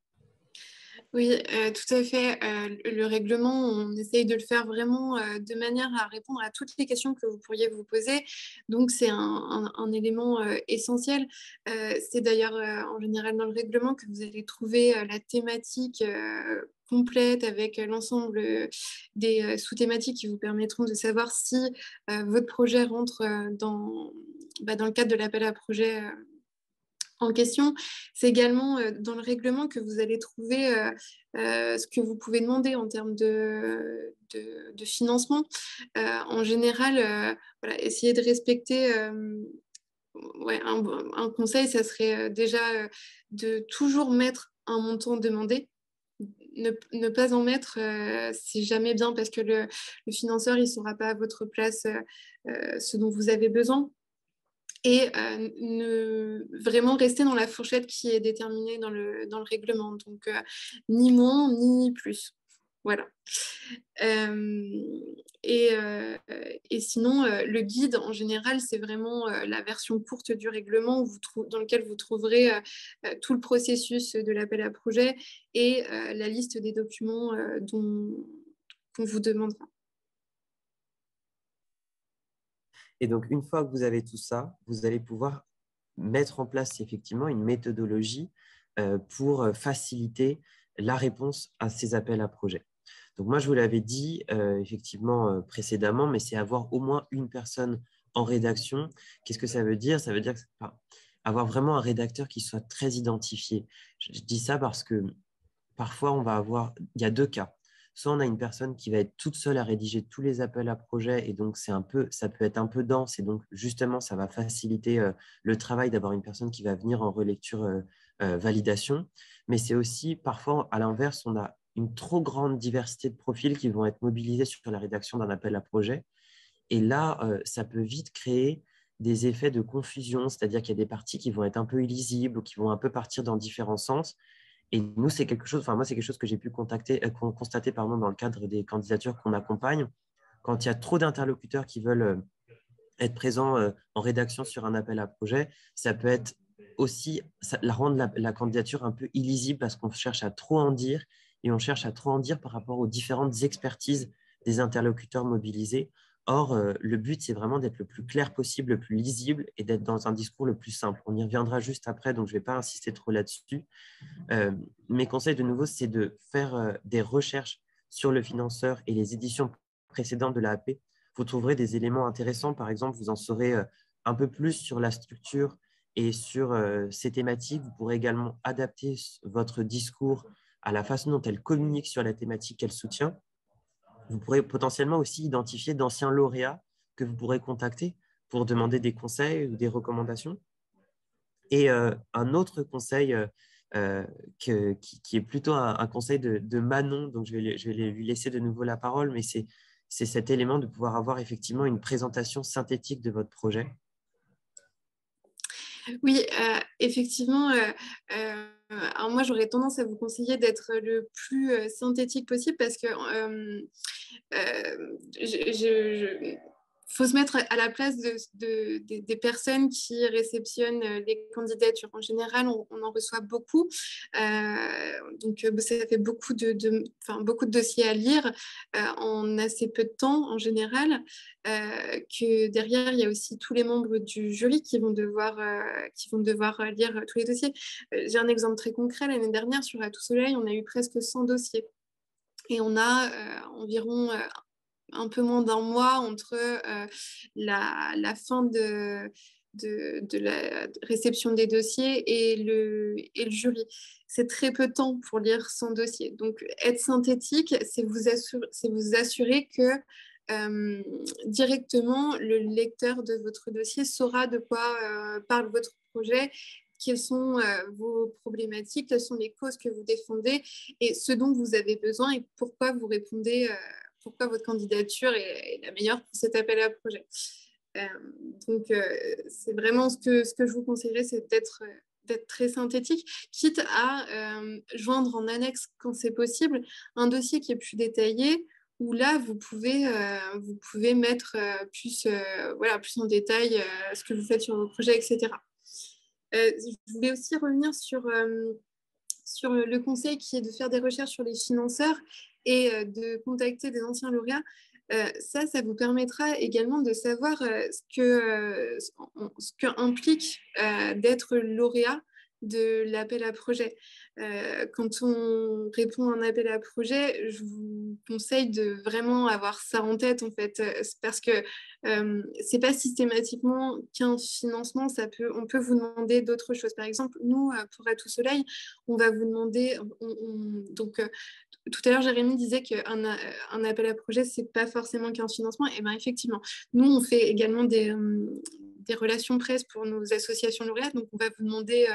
S2: Oui, tout à fait. Le règlement, on essaye de le faire vraiment de manière à répondre à toutes les questions que vous pourriez vous poser. Donc, c'est un élément essentiel. C'est d'ailleurs en général dans le règlement que vous allez trouver la thématique complète avec l'ensemble des sous-thématiques qui vous permettront de savoir si votre projet rentre dans le cadre de l'appel à projet en question. C'est également dans le règlement que vous allez trouver ce que vous pouvez demander en termes de financement. En général, voilà, essayer de respecter ouais, un conseil, ça serait déjà de toujours mettre un montant demandé. ne pas en mettre, c'est jamais bien parce que le financeur, il ne saura pas à votre place ce dont vous avez besoin. Et vraiment rester dans la fourchette qui est déterminée dans le règlement. Donc, ni moins, ni plus. Voilà. Et, sinon, le guide, en général, c'est vraiment la version courte du règlement dans lequel vous trouverez tout le processus de l'appel à projet et la liste des documents qu'on vous demandera.
S1: Et donc, une fois que vous avez tout ça, vous allez pouvoir mettre en place effectivement une méthodologie pour faciliter la réponse à ces appels à projets. Donc, moi, je vous l'avais dit effectivement précédemment, mais c'est avoir au moins une personne en rédaction. Qu'est-ce que ça veut dire? Ça veut dire avoir vraiment un rédacteur qui soit très identifié. Je dis ça parce que parfois, il y a deux cas. Soit on a une personne qui va être toute seule à rédiger tous les appels à projets et donc ça peut être un peu dense et donc justement ça va faciliter le travail d'avoir une personne qui va venir en relecture validation. Mais c'est aussi parfois à l'inverse, on a une trop grande diversité de profils qui vont être mobilisés sur la rédaction d'un appel à projet. Et là, ça peut vite créer des effets de confusion, c'est-à-dire qu'il y a des parties qui vont être un peu illisibles ou qui vont un peu partir dans différents sens. Et nous, c'est quelque chose, enfin moi, c'est quelque chose que j'ai pu constater dans le cadre des candidatures qu'on accompagne. Quand il y a trop d'interlocuteurs qui veulent être présents en rédaction sur un appel à projet, ça peut être aussi rendre la candidature un peu illisible parce qu'on cherche à trop en dire et on cherche à trop en dire par rapport aux différentes expertises des interlocuteurs mobilisés. Or, le but, c'est vraiment d'être le plus clair possible, le plus lisible et d'être dans un discours le plus simple. On y reviendra juste après, donc je ne vais pas insister trop là-dessus. Mes conseils, de nouveau, c'est de faire des recherches sur le financeur et les éditions précédentes de l'AAP. Vous trouverez des éléments intéressants. Par exemple, vous en saurez un peu plus sur la structure et sur ces thématiques. Vous pourrez également adapter votre discours à la façon dont elle communique sur la thématique qu'elle soutient. Vous pourrez potentiellement aussi identifier d'anciens lauréats que vous pourrez contacter pour demander des conseils ou des recommandations. Et un autre conseil qui est plutôt un conseil de Manon, donc je vais lui laisser de nouveau la parole, mais c'est cet élément de pouvoir avoir effectivement une présentation synthétique de votre projet.
S2: Oui, effectivement. Alors moi, j'aurais tendance à vous conseiller d'être le plus synthétique possible parce que faut se mettre à la place des personnes qui réceptionnent les candidatures. En général, on en reçoit beaucoup. Donc, ça fait beaucoup beaucoup de dossiers à lire en assez peu de temps, en général. Que derrière, il y a aussi tous les membres du jury qui vont devoir lire tous les dossiers. J'ai un exemple très concret. L'année dernière, sur À tout soleil, on a eu presque 100 dossiers. Et on a environ un peu moins d'un mois entre la fin de la réception des dossiers et le jury. C'est très peu de temps pour lire 100 dossiers. Donc, être synthétique, c'est vous assurer que directement, le lecteur de votre dossier saura de quoi parle votre projet, quelles sont vos problématiques, quelles sont les causes que vous défendez et ce dont vous avez besoin et pourquoi vous répondez, pourquoi votre candidature est la meilleure pour cet appel à projet. Donc, c'est vraiment ce que je vous conseillerais, c'est d'être très synthétique, quitte à joindre en annexe, quand c'est possible, un dossier qui est plus détaillé, où là, vous pouvez mettre plus en détail ce que vous faites sur vos projets, etc. Je voulais aussi revenir sur le conseil qui est de faire des recherches sur les financeurs et de contacter des anciens lauréats. Ça vous permettra également de savoir ce que implique d'être lauréat de l'appel à projet. Quand on répond à un appel à projet, je vous conseille de vraiment avoir ça en tête, en fait, parce que c'est pas systématiquement qu'un financement, on peut vous demander d'autres choses. Par exemple, nous, pour À tout soleil, on va vous demander, tout à l'heure, Jérémy disait qu'un appel à projet, c'est pas forcément qu'un financement. Et bien, effectivement, nous, on fait également des relations presse pour nos associations lauréates. Donc, on va vous demander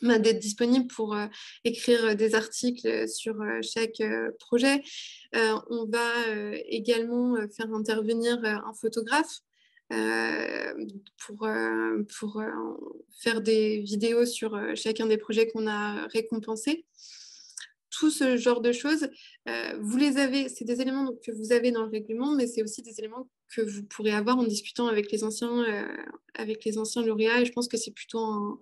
S2: d'être disponible pour écrire des articles sur chaque projet. On va également faire intervenir un photographe pour faire des vidéos sur chacun des projets qu'on a récompensés. Tout ce genre de choses, vous les avez, c'est des éléments que vous avez dans le règlement, mais c'est aussi des éléments que vous pourrez avoir en discutant avec les anciens lauréats. Et je pense que c'est plutôt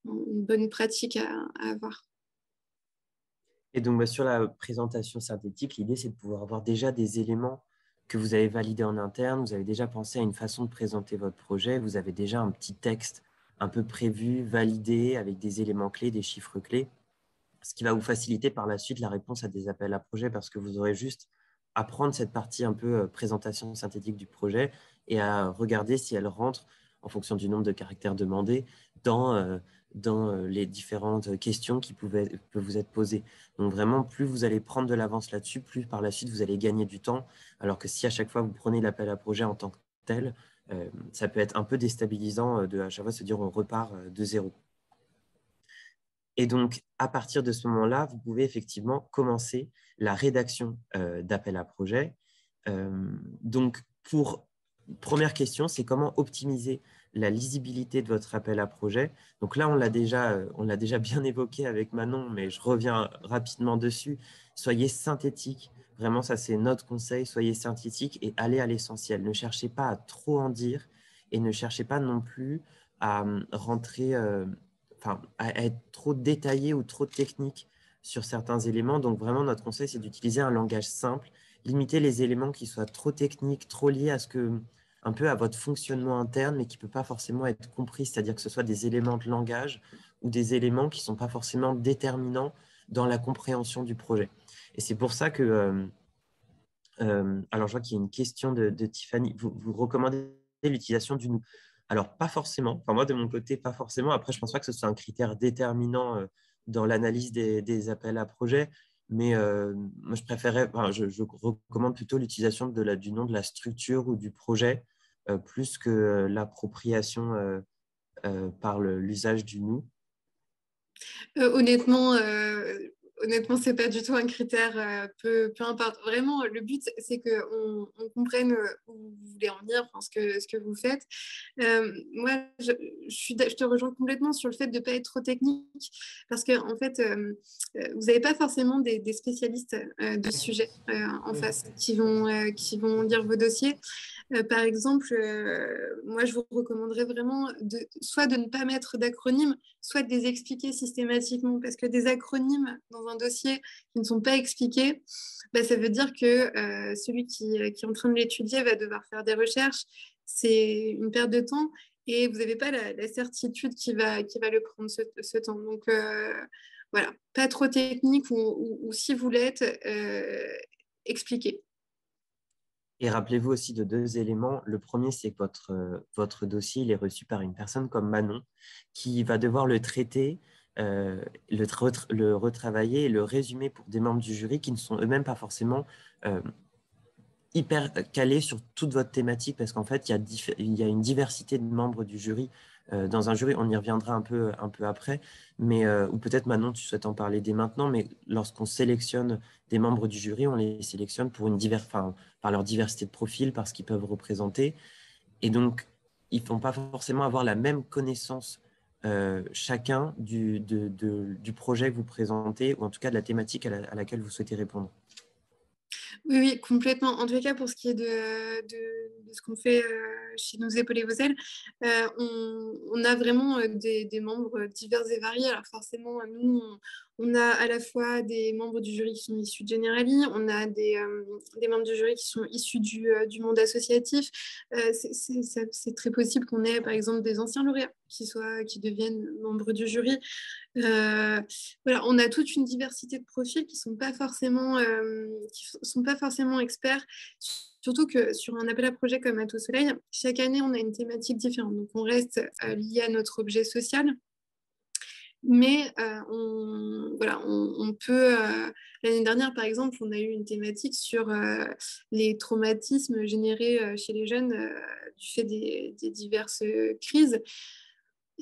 S2: une bonne pratique à avoir.
S1: Et donc, sur la présentation synthétique, l'idée, c'est de pouvoir avoir déjà des éléments que vous avez validés en interne. Vous avez déjà pensé à une façon de présenter votre projet. Vous avez déjà un petit texte un peu prévu, validé, avec des éléments clés, des chiffres clés, ce qui va vous faciliter par la suite la réponse à des appels à projets parce que vous aurez juste à prendre cette partie un peu présentation synthétique du projet et à regarder si elle rentre en fonction du nombre de caractères demandés dans les différentes questions qui peuvent vous être posées. Donc vraiment, plus vous allez prendre de l'avance là-dessus, plus par la suite vous allez gagner du temps. Alors que si à chaque fois vous prenez l'appel à projet en tant que tel, ça peut être un peu déstabilisant de à chaque fois se dire on repart de zéro. Et donc, à partir de ce moment-là, vous pouvez effectivement commencer la rédaction d'appel à projet. Donc, première question, c'est comment optimiser la lisibilité de votre appel à projet. Donc là, on l'a déjà bien évoqué avec Manon, mais je reviens rapidement dessus. Soyez synthétique. Vraiment, ça, c'est notre conseil. Soyez synthétique et allez à l'essentiel. Ne cherchez pas à trop en dire et ne cherchez pas non plus à rentrer à être trop détaillé ou trop technique sur certains éléments. Donc vraiment, notre conseil, c'est d'utiliser un langage simple, limiter les éléments qui soient trop techniques, trop liés un peu à votre fonctionnement interne, mais qui ne peut pas forcément être compris, c'est-à-dire que ce soit des éléments de langage ou des éléments qui ne sont pas forcément déterminants dans la compréhension du projet. Et c'est pour ça que, alors je vois qu'il y a une question de Tiffany, vous recommandez l'utilisation du nous. Alors, pas forcément. Enfin, moi, de mon côté, pas forcément. Après, je ne pense pas que ce soit un critère déterminant dans l'analyse des appels à projets. Mais moi, je recommande plutôt l'utilisation du nom de la structure ou du projet plus que l'appropriation par l'usage du nous.
S2: Honnêtement, honnêtement, c'est pas du tout un critère, peu importe. Vraiment, le but, c'est qu'on comprenne où vous voulez en venir, enfin, ce que vous faites. Moi, je te rejoins complètement sur le fait de ne pas être trop technique, parce que en fait, vous n'avez pas forcément des spécialistes du sujet en face qui vont lire vos dossiers. Par exemple, moi, je vous recommanderais vraiment soit de ne pas mettre d'acronymes, soit de les expliquer systématiquement, parce que des acronymes dans un dossier qui ne sont pas expliqués, bah, ça veut dire que celui qui est en train de l'étudier va devoir faire des recherches. C'est une perte de temps et vous n'avez pas la certitude qui va le prendre ce temps. Donc, voilà, pas trop technique ou si vous l'êtes, expliquez.
S1: Et rappelez-vous aussi de deux éléments. Le premier, c'est que votre dossier il est reçu par une personne comme Manon qui va devoir le traiter, le retravailler et le résumer pour des membres du jury qui ne sont eux-mêmes pas forcément euh, hyper calés sur toute votre thématique parce qu'en fait, il y a une diversité de membres du jury. Dans un jury, on y reviendra un peu après, mais, ou peut-être Manon, tu souhaites en parler dès maintenant, mais lorsqu'on sélectionne des membres du jury, on les sélectionne pour par leur diversité de profil, par ce qu'ils peuvent représenter. Et donc, ils ne vont pas forcément avoir la même connaissance chacun du projet que vous présentez, ou en tout cas de la thématique à laquelle vous souhaitez répondre.
S2: Oui, oui, complètement. En tout cas, pour ce qui est de ce qu'on fait chez Nous épauler vos ailes, on a vraiment des membres divers et variés. Alors forcément, nous, on a à la fois des membres du jury qui sont issus de Generali, on a des membres du jury qui sont issus du monde associatif. C'est très possible qu'on ait, par exemple, des anciens lauréats qui deviennent membres du jury. Voilà, on a toute une diversité de profils qui sont pas forcément experts. Surtout que sur un appel à projet comme Atout Soleil, chaque année, on a une thématique différente. Donc, on reste lié à notre objet social. Mais voilà, on peut. L'année dernière, par exemple, on a eu une thématique sur les traumatismes générés chez les jeunes du fait des diverses crises.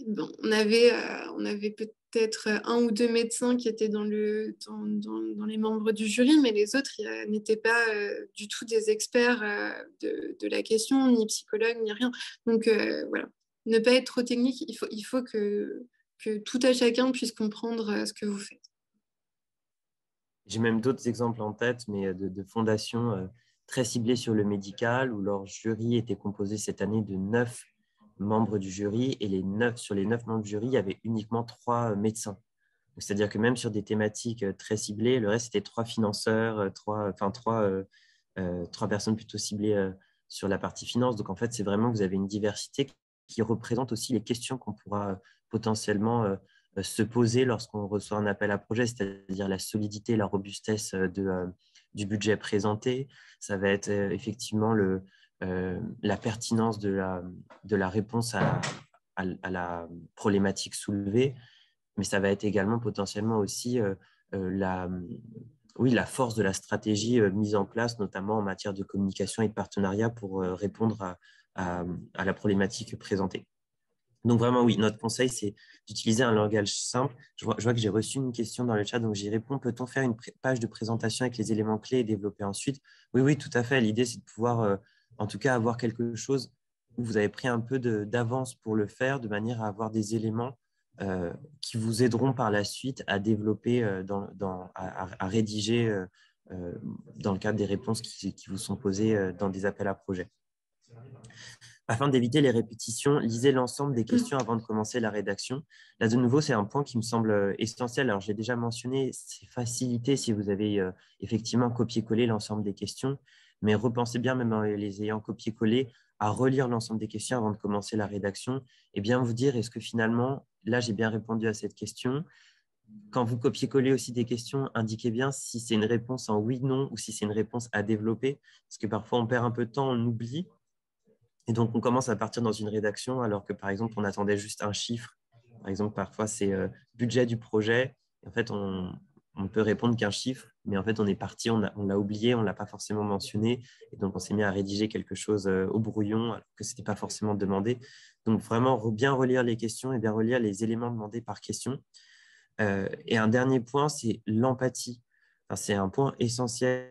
S2: bon, on avait peut-être un ou deux médecins qui étaient dans les membres du jury, mais les autres n'étaient pas du tout des experts de la question, ni psychologues, ni rien. Donc voilà, ne pas être trop technique, il faut que tout à chacun puisse comprendre ce que vous faites.
S1: J'ai même d'autres exemples en tête, mais de fondations très ciblées sur le médical, où leur jury était composé cette année de 9 membres du jury, et sur les 9 membres du jury, il y avait uniquement 3 médecins. C'est-à-dire que même sur des thématiques très ciblées, le reste, c'était 3 financeurs, trois personnes plutôt ciblées sur la partie finance. Donc, en fait, c'est vraiment que vous avez une diversité qui représente aussi les questions qu'on pourra potentiellement se poser lorsqu'on reçoit un appel à projet, c'est-à-dire la solidité, la robustesse du budget présenté. Ça va être effectivement la pertinence de la réponse à la problématique soulevée, mais ça va être également potentiellement aussi oui, la force de la stratégie mise en place, notamment en matière de communication et de partenariat pour répondre à la problématique présentée. Donc vraiment, oui, notre conseil, c'est d'utiliser un langage simple. Je vois que j'ai reçu une question dans le chat, donc j'y réponds. Peut-on faire une page de présentation avec les éléments clés et développer ensuite? Oui, oui, tout à fait. L'idée, c'est de pouvoir, en tout cas, avoir quelque chose où vous avez pris un peu d'avance pour le faire, de manière à avoir des éléments qui vous aideront par la suite à développer, à rédiger dans le cadre des réponses qui vous sont posées dans des appels à projets. Afin d'éviter les répétitions, lisez l'ensemble des questions avant de commencer la rédaction. Là, de nouveau, c'est un point qui me semble essentiel. Alors, j'ai déjà mentionné, c'est facilité si vous avez effectivement copié-collé l'ensemble des questions, mais repensez bien, même en les ayant copié-collé, à relire l'ensemble des questions avant de commencer la rédaction et bien vous dire, est-ce que finalement, là, j'ai bien répondu à cette question? Quand vous copiez-collez aussi des questions, indiquez bien si c'est une réponse en oui, non ou si c'est une réponse à développer, parce que parfois, on perd un peu de temps, on oublie. Et donc, on commence à partir dans une rédaction alors que, par exemple, on attendait juste un chiffre. Par exemple, parfois, c'est budget du projet. Et en fait, on peut répondre qu'un chiffre, mais en fait, on est parti, on l'a oublié, on ne l'a pas forcément mentionné. Et donc, on s'est mis à rédiger quelque chose au brouillon alors que ce n'était pas forcément demandé. Donc, vraiment, bien relire les questions et bien relire les éléments demandés par question. Et un dernier point, c'est l'empathie. Enfin, c'est un point essentiel,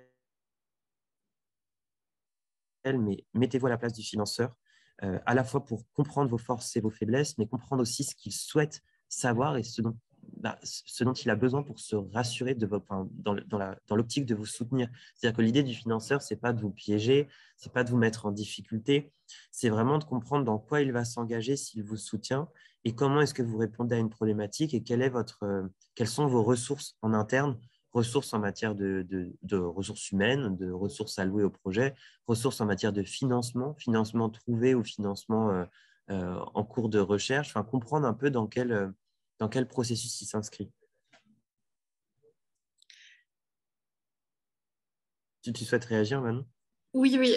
S1: mais mettez-vous à la place du financeur, à la fois pour comprendre vos forces et vos faiblesses, mais comprendre aussi ce qu'il souhaite savoir et ce dont il a besoin pour se rassurer dans l'optique de vous soutenir. C'est-à-dire que l'idée du financeur, ce n'est pas de vous piéger, ce n'est pas de vous mettre en difficulté, c'est vraiment de comprendre dans quoi il va s'engager s'il vous soutient et comment est-ce que vous répondez à une problématique et quelles sont vos ressources en interne, ressources en matière de ressources humaines, de ressources allouées au projet, ressources en matière de financement, financement trouvé ou financement en cours de recherche, enfin, comprendre un peu dans quel processus il s'inscrit. Tu souhaites réagir, Manon?
S2: Oui, oui,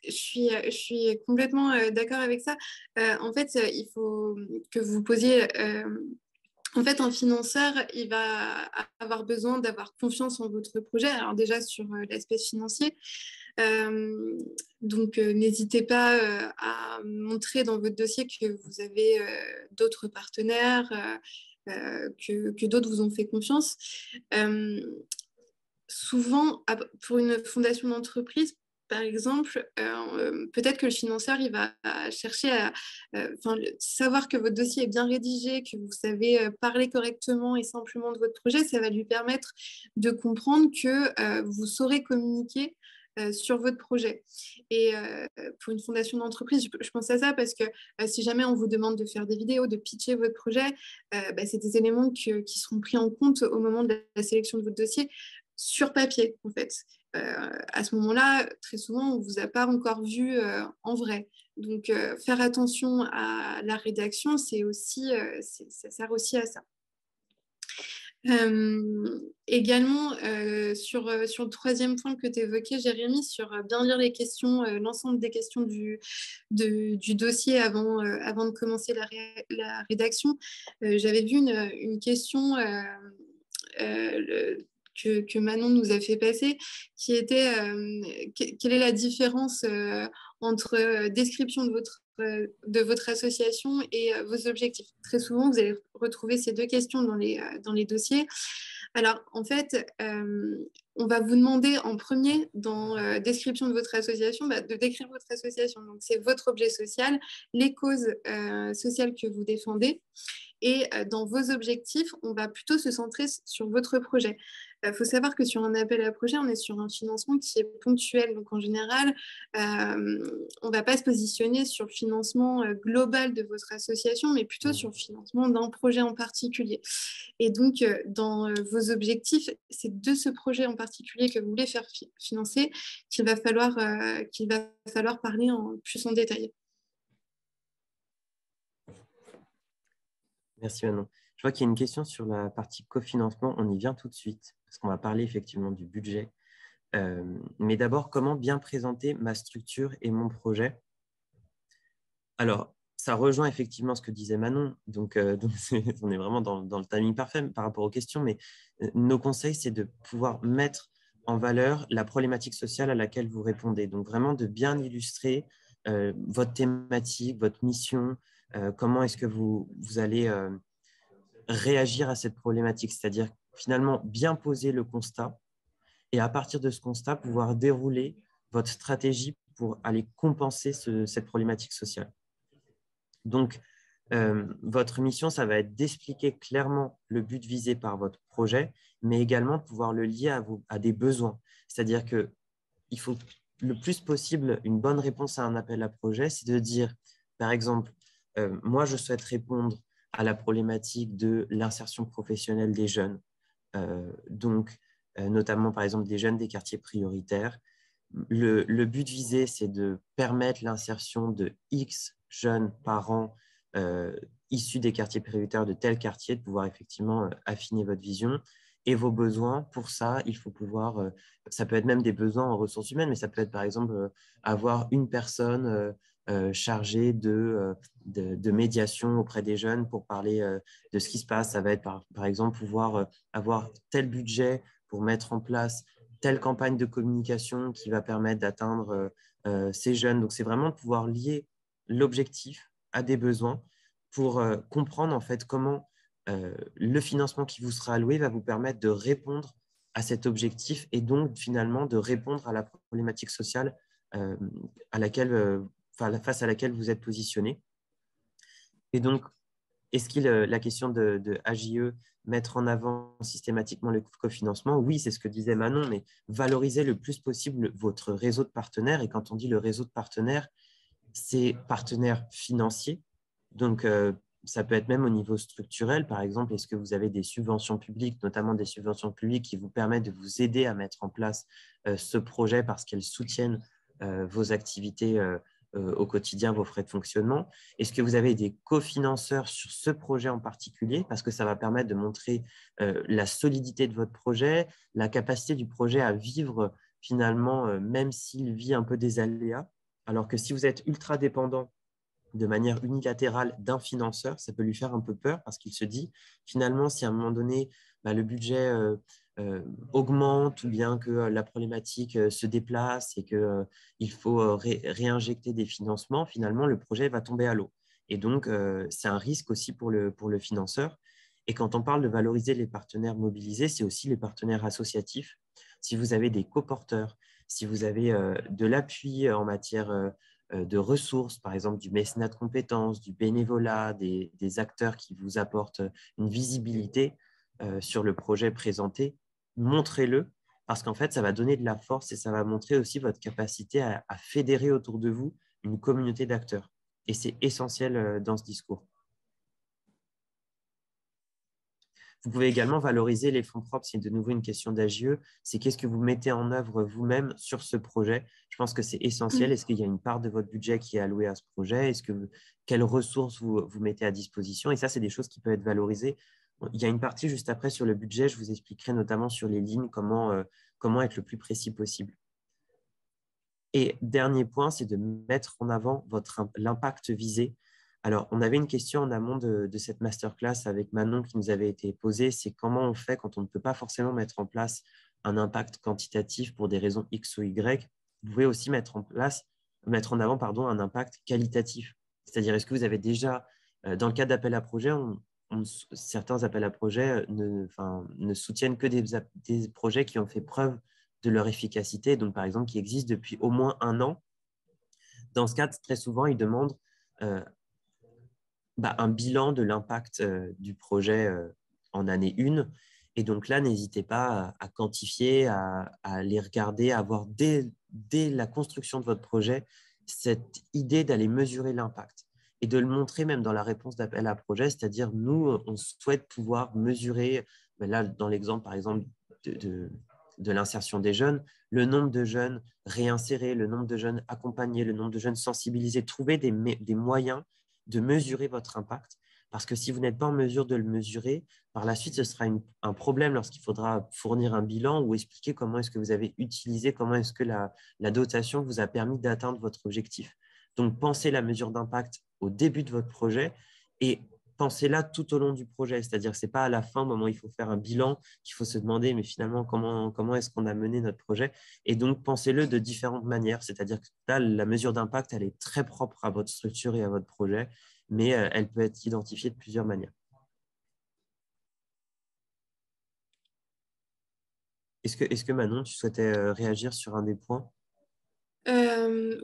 S2: je suis complètement d'accord avec ça. En fait, il faut que vous posiez. En fait, un financeur, il va avoir besoin d'avoir confiance en votre projet. Alors déjà sur l'aspect financier. Euh, donc, n'hésitez pas à montrer dans votre dossier que vous avez d'autres partenaires, que d'autres vous ont fait confiance. Euh, Souvent, pour une fondation d'entreprise, par exemple, peut-être que le financeur, il va chercher à savoir que votre dossier est bien rédigé, que vous savez parler correctement et simplement de votre projet. Ça va lui permettre de comprendre que vous saurez communiquer sur votre projet. Et pour une fondation d'entreprise, je pense à ça parce que si jamais on vous demande de faire des vidéos, de pitcher votre projet, c'est des éléments qui seront pris en compte au moment de la sélection de votre dossier sur papier, en fait. À ce moment-là, très souvent, on ne vous a pas encore vu en vrai. Donc, faire attention à la rédaction, ça sert aussi à ça. Également, sur le troisième point que tu évoquais, Jérémy, sur bien lire les questions, l'ensemble des questions du dossier avant de commencer la rédaction, j'avais vu une question que Manon nous a fait passer, qui était quelle est la différence entre description de votre de votre association et vos objectifs. Très souvent, vous allez retrouver ces deux questions dans les dossiers. Alors, en fait, on va vous demander en premier, dans la description de votre association, de décrire votre association. Donc, c'est votre objet social, les causes sociales que vous défendez. Et dans vos objectifs, on va plutôt se centrer sur votre projet. Il faut savoir que sur un appel à projet, on est sur un financement qui est ponctuel. Donc en général, on ne va pas se positionner sur le financement global de votre association, mais plutôt sur le financement d'un projet en particulier. Et donc, dans vos objectifs, c'est de ce projet en particulier que vous voulez faire financer qu'il va falloir parler plus en détail.
S1: Merci Manon. Je vois qu'il y a une question sur la partie cofinancement. On y vient tout de suite parce qu'on va parler effectivement du budget. Mais d'abord, comment bien présenter ma structure et mon projet? Alors, ça rejoint effectivement ce que disait Manon. Donc on est vraiment dans le timing parfait par rapport aux questions. Mais nos conseils, c'est de pouvoir mettre en valeur la problématique sociale à laquelle vous répondez. Donc vraiment de bien illustrer votre thématique, votre mission, comment est-ce que vous allez réagir à cette problématique, c'est-à-dire finalement bien poser le constat et à partir de ce constat, pouvoir dérouler votre stratégie pour aller compenser cette problématique sociale. Donc, votre mission, ça va être d'expliquer clairement le but visé par votre projet, mais également de pouvoir le lier à des besoins. C'est-à-dire qu'il faut le plus possible, une bonne réponse à un appel à projet, c'est de dire, par exemple, moi, je souhaite répondre à la problématique de l'insertion professionnelle des jeunes. Notamment, par exemple, des jeunes des quartiers prioritaires. Le but visé, c'est de permettre l'insertion de X jeunes par an issus des quartiers prioritaires de tel quartier, de pouvoir effectivement affiner votre vision et vos besoins. Pour ça, il faut pouvoir, ça peut être même des besoins en ressources humaines, mais ça peut être par exemple avoir une personne chargée de médiation auprès des jeunes pour parler de ce qui se passe. Ça va être par exemple pouvoir avoir tel budget pour mettre en place telle campagne de communication qui va permettre d'atteindre ces jeunes. Donc, c'est vraiment de pouvoir lier l'objectif à des besoins pour comprendre en fait comment le financement qui vous sera alloué va vous permettre de répondre à cet objectif et donc finalement de répondre à la problématique sociale face à laquelle vous êtes positionné. Et donc, est-ce la question de AJE, mettre en avant systématiquement le cofinancement? Oui, c'est ce que disait Manon, mais valoriser le plus possible votre réseau de partenaires. Et quand on dit le réseau de partenaires, c'est partenaires financiers. Donc, ça peut être même au niveau structurel. Par exemple, est-ce que vous avez des subventions publiques, notamment des subventions publiques qui vous permettent de vous aider à mettre en place ce projet parce qu'elles soutiennent vos activités au quotidien, vos frais de fonctionnement? Est-ce que vous avez des cofinanceurs sur ce projet en particulier parce que ça va permettre de montrer la solidité de votre projet, la capacité du projet à vivre finalement, même s'il vit un peu des aléas? Alors que si vous êtes ultra dépendant de manière unilatérale d'un financeur, ça peut lui faire un peu peur parce qu'il se dit, finalement, si à un moment donné, le budget augmente ou bien que la problématique se déplace et qu'il faut réinjecter des financements, finalement, le projet va tomber à l'eau. Et donc, c'est un risque aussi pour le financeur. Et quand on parle de valoriser les partenaires mobilisés, c'est aussi les partenaires associatifs. Si vous avez des coporteurs, si vous avez de l'appui en matière de ressources, par exemple du mécénat de compétences, du bénévolat, des acteurs qui vous apportent une visibilité sur le projet présenté, montrez-le parce qu'en fait, ça va donner de la force et ça va montrer aussi votre capacité à fédérer autour de vous une communauté d'acteurs. Et c'est essentiel dans ce discours. Vous pouvez également valoriser les fonds propres. C'est de nouveau une question d'AJE. C'est qu'est-ce que vous mettez en œuvre vous-même sur ce projet? Je pense que c'est essentiel. Est-ce qu'il y a une part de votre budget qui est allouée à ce projet? Quelles ressources vous mettez à disposition? Et ça, c'est des choses qui peuvent être valorisées. Il y a une partie juste après sur le budget. Je vous expliquerai notamment sur les lignes comment être le plus précis possible. Et dernier point, c'est de mettre en avant l'impact visé. Alors, on avait une question en amont de cette masterclass avec Manon qui nous avait été posée, c'est comment on fait quand on ne peut pas forcément mettre en place un impact quantitatif pour des raisons X ou Y. Vous pouvez aussi mettre en avant un impact qualitatif. C'est-à-dire, est-ce que vous avez déjà, dans le cadre d'appel à projet, certains appels à projet ne soutiennent que des projets qui ont fait preuve de leur efficacité, donc par exemple qui existent depuis au moins 1 an. Dans ce cadre, très souvent, ils demandent euh, un bilan de l'impact du projet en année 1. Et donc là, n'hésitez pas à quantifier, à les regarder, à avoir dès la construction de votre projet cette idée d'aller mesurer l'impact et de le montrer même dans la réponse d'appel à projet, c'est-à-dire nous, on souhaite pouvoir mesurer, là, dans l'exemple, par exemple, de l'insertion des jeunes, le nombre de jeunes réinsérés, le nombre de jeunes accompagnés, le nombre de jeunes sensibilisés, trouver des moyens de mesurer votre impact. Parce que si vous n'êtes pas en mesure de le mesurer, par la suite, ce sera un problème lorsqu'il faudra fournir un bilan ou expliquer comment est-ce que vous avez utilisé, comment est-ce que la dotation vous a permis d'atteindre votre objectif. Donc, pensez la mesure d'impact au début de votre projet et pensez-la tout au long du projet. C'est-à-dire que ce n'est pas à la fin, au moment où il faut faire un bilan, qu'il faut se demander, mais finalement, comment est-ce qu'on a mené notre projet? Et donc, pensez-le de différentes manières. C'est-à-dire que là, la mesure d'impact, elle est très propre à votre structure et à votre projet, mais elle peut être identifiée de plusieurs manières. Est-ce que Manon, tu souhaitais réagir sur un des points?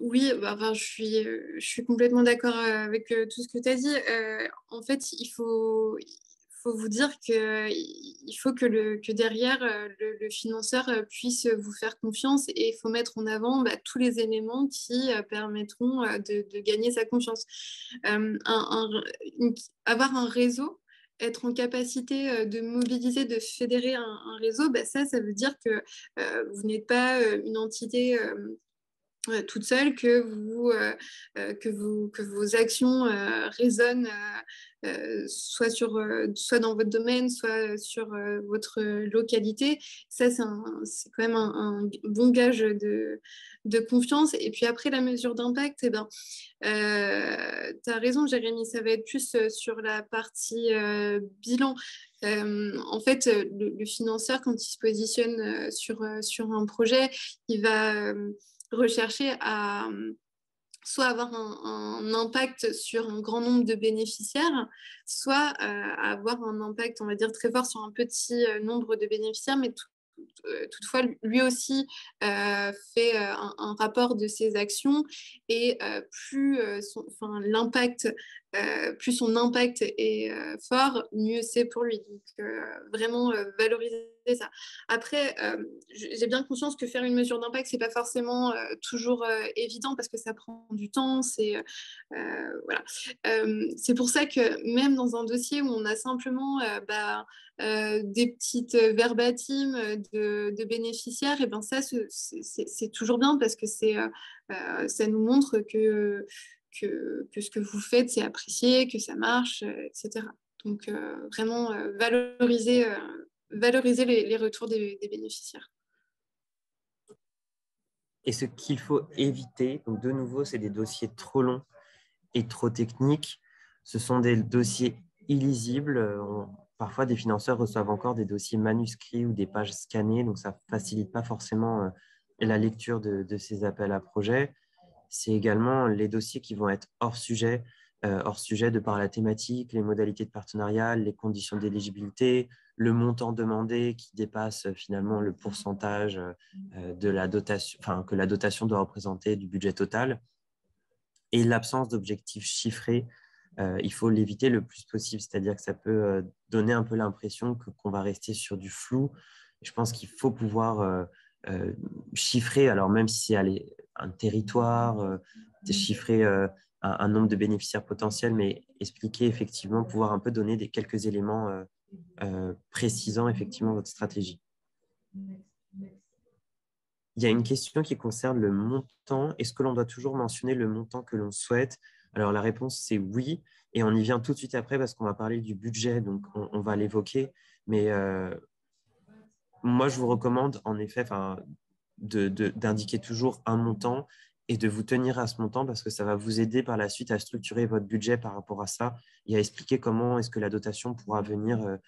S2: Oui, enfin, je suis complètement d'accord avec tout ce que tu as dit. En fait, faut vous dire il faut que derrière, le financeur puisse vous faire confiance et il faut mettre en avant tous les éléments qui permettront de gagner sa confiance. Avoir un réseau, être en capacité de mobiliser, de fédérer un réseau, ça veut dire que vous n'êtes pas une entité toute seule, que vos actions résonnent soit dans votre domaine, soit sur votre localité. Ça, c'est quand même un bon gage de confiance. Et puis après, la mesure d'impact, tu as raison, Jérémy, ça va être plus sur la partie bilan. En fait, le financeur, quand il se positionne sur un projet, il va rechercher à soit avoir un impact sur un grand nombre de bénéficiaires, soit avoir un impact, on va dire, très fort sur un petit nombre de bénéficiaires, mais toutefois, lui aussi fait un rapport de ses actions et plus son impact est fort, mieux c'est pour lui. Donc, vraiment valoriser ça. Après, j'ai bien conscience que faire une mesure d'impact, c'est pas forcément toujours évident parce que ça prend du temps. Voilà. C'est pour ça que même dans un dossier où on a simplement des petites verbatims de bénéficiaires, et ben ça, c'est toujours bien parce que ça nous montre que ce que vous faites, c'est apprécié, que ça marche, etc. Donc, vraiment valoriser les retours des bénéficiaires.
S1: Et ce qu'il faut éviter, donc de nouveau, c'est des dossiers trop longs et trop techniques. Ce sont des dossiers illisibles. Parfois, des financeurs reçoivent encore des dossiers manuscrits ou des pages scannées, donc ça ne facilite pas forcément la lecture de ces appels à projets. C'est également les dossiers qui vont être hors sujet de par la thématique, les modalités de partenariat, les conditions d'éligibilité, le montant demandé qui dépasse finalement le pourcentage de la dotation, enfin, que la dotation doit représenter du budget total. Et l'absence d'objectifs chiffrés, il faut l'éviter le plus possible. C'est-à-dire que ça peut donner un peu l'impression qu'on va rester sur du flou. Je pense qu'il faut pouvoir chiffrer, alors même si c'est un territoire, chiffrer un nombre de bénéficiaires potentiels, mais expliquer effectivement, pouvoir un peu donner quelques éléments précisant effectivement votre stratégie. Il y a une question qui concerne le montant. Est-ce que l'on doit toujours mentionner le montant que l'on souhaite? Alors la réponse, c'est oui. Et on y vient tout de suite après parce qu'on va parler du budget, donc on va l'évoquer. Mais moi, je vous recommande en effet d'indiquer toujours un montant et de vous tenir à ce montant parce que ça va vous aider par la suite à structurer votre budget par rapport à ça et à expliquer comment est-ce que la dotation pourra venir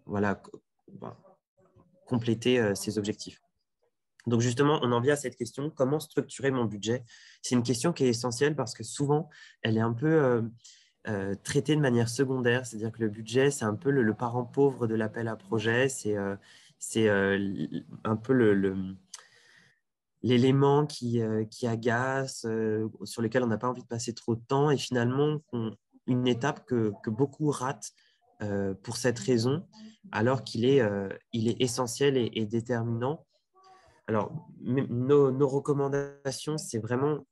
S1: voilà, compléter ces objectifs. Donc justement, on en vient à cette question, comment structurer mon budget? C'est une question qui est essentielle parce que souvent, elle est un peu traitée de manière secondaire, c'est-à-dire que le budget, c'est un peu le parent pauvre de l'appel à projet, c'est un peu l'élément qui agace, sur lequel on n'a pas envie de passer trop de temps et finalement une étape que beaucoup ratent pour cette raison, alors il est essentiel et déterminant. Alors, nos recommandations, c'est vraiment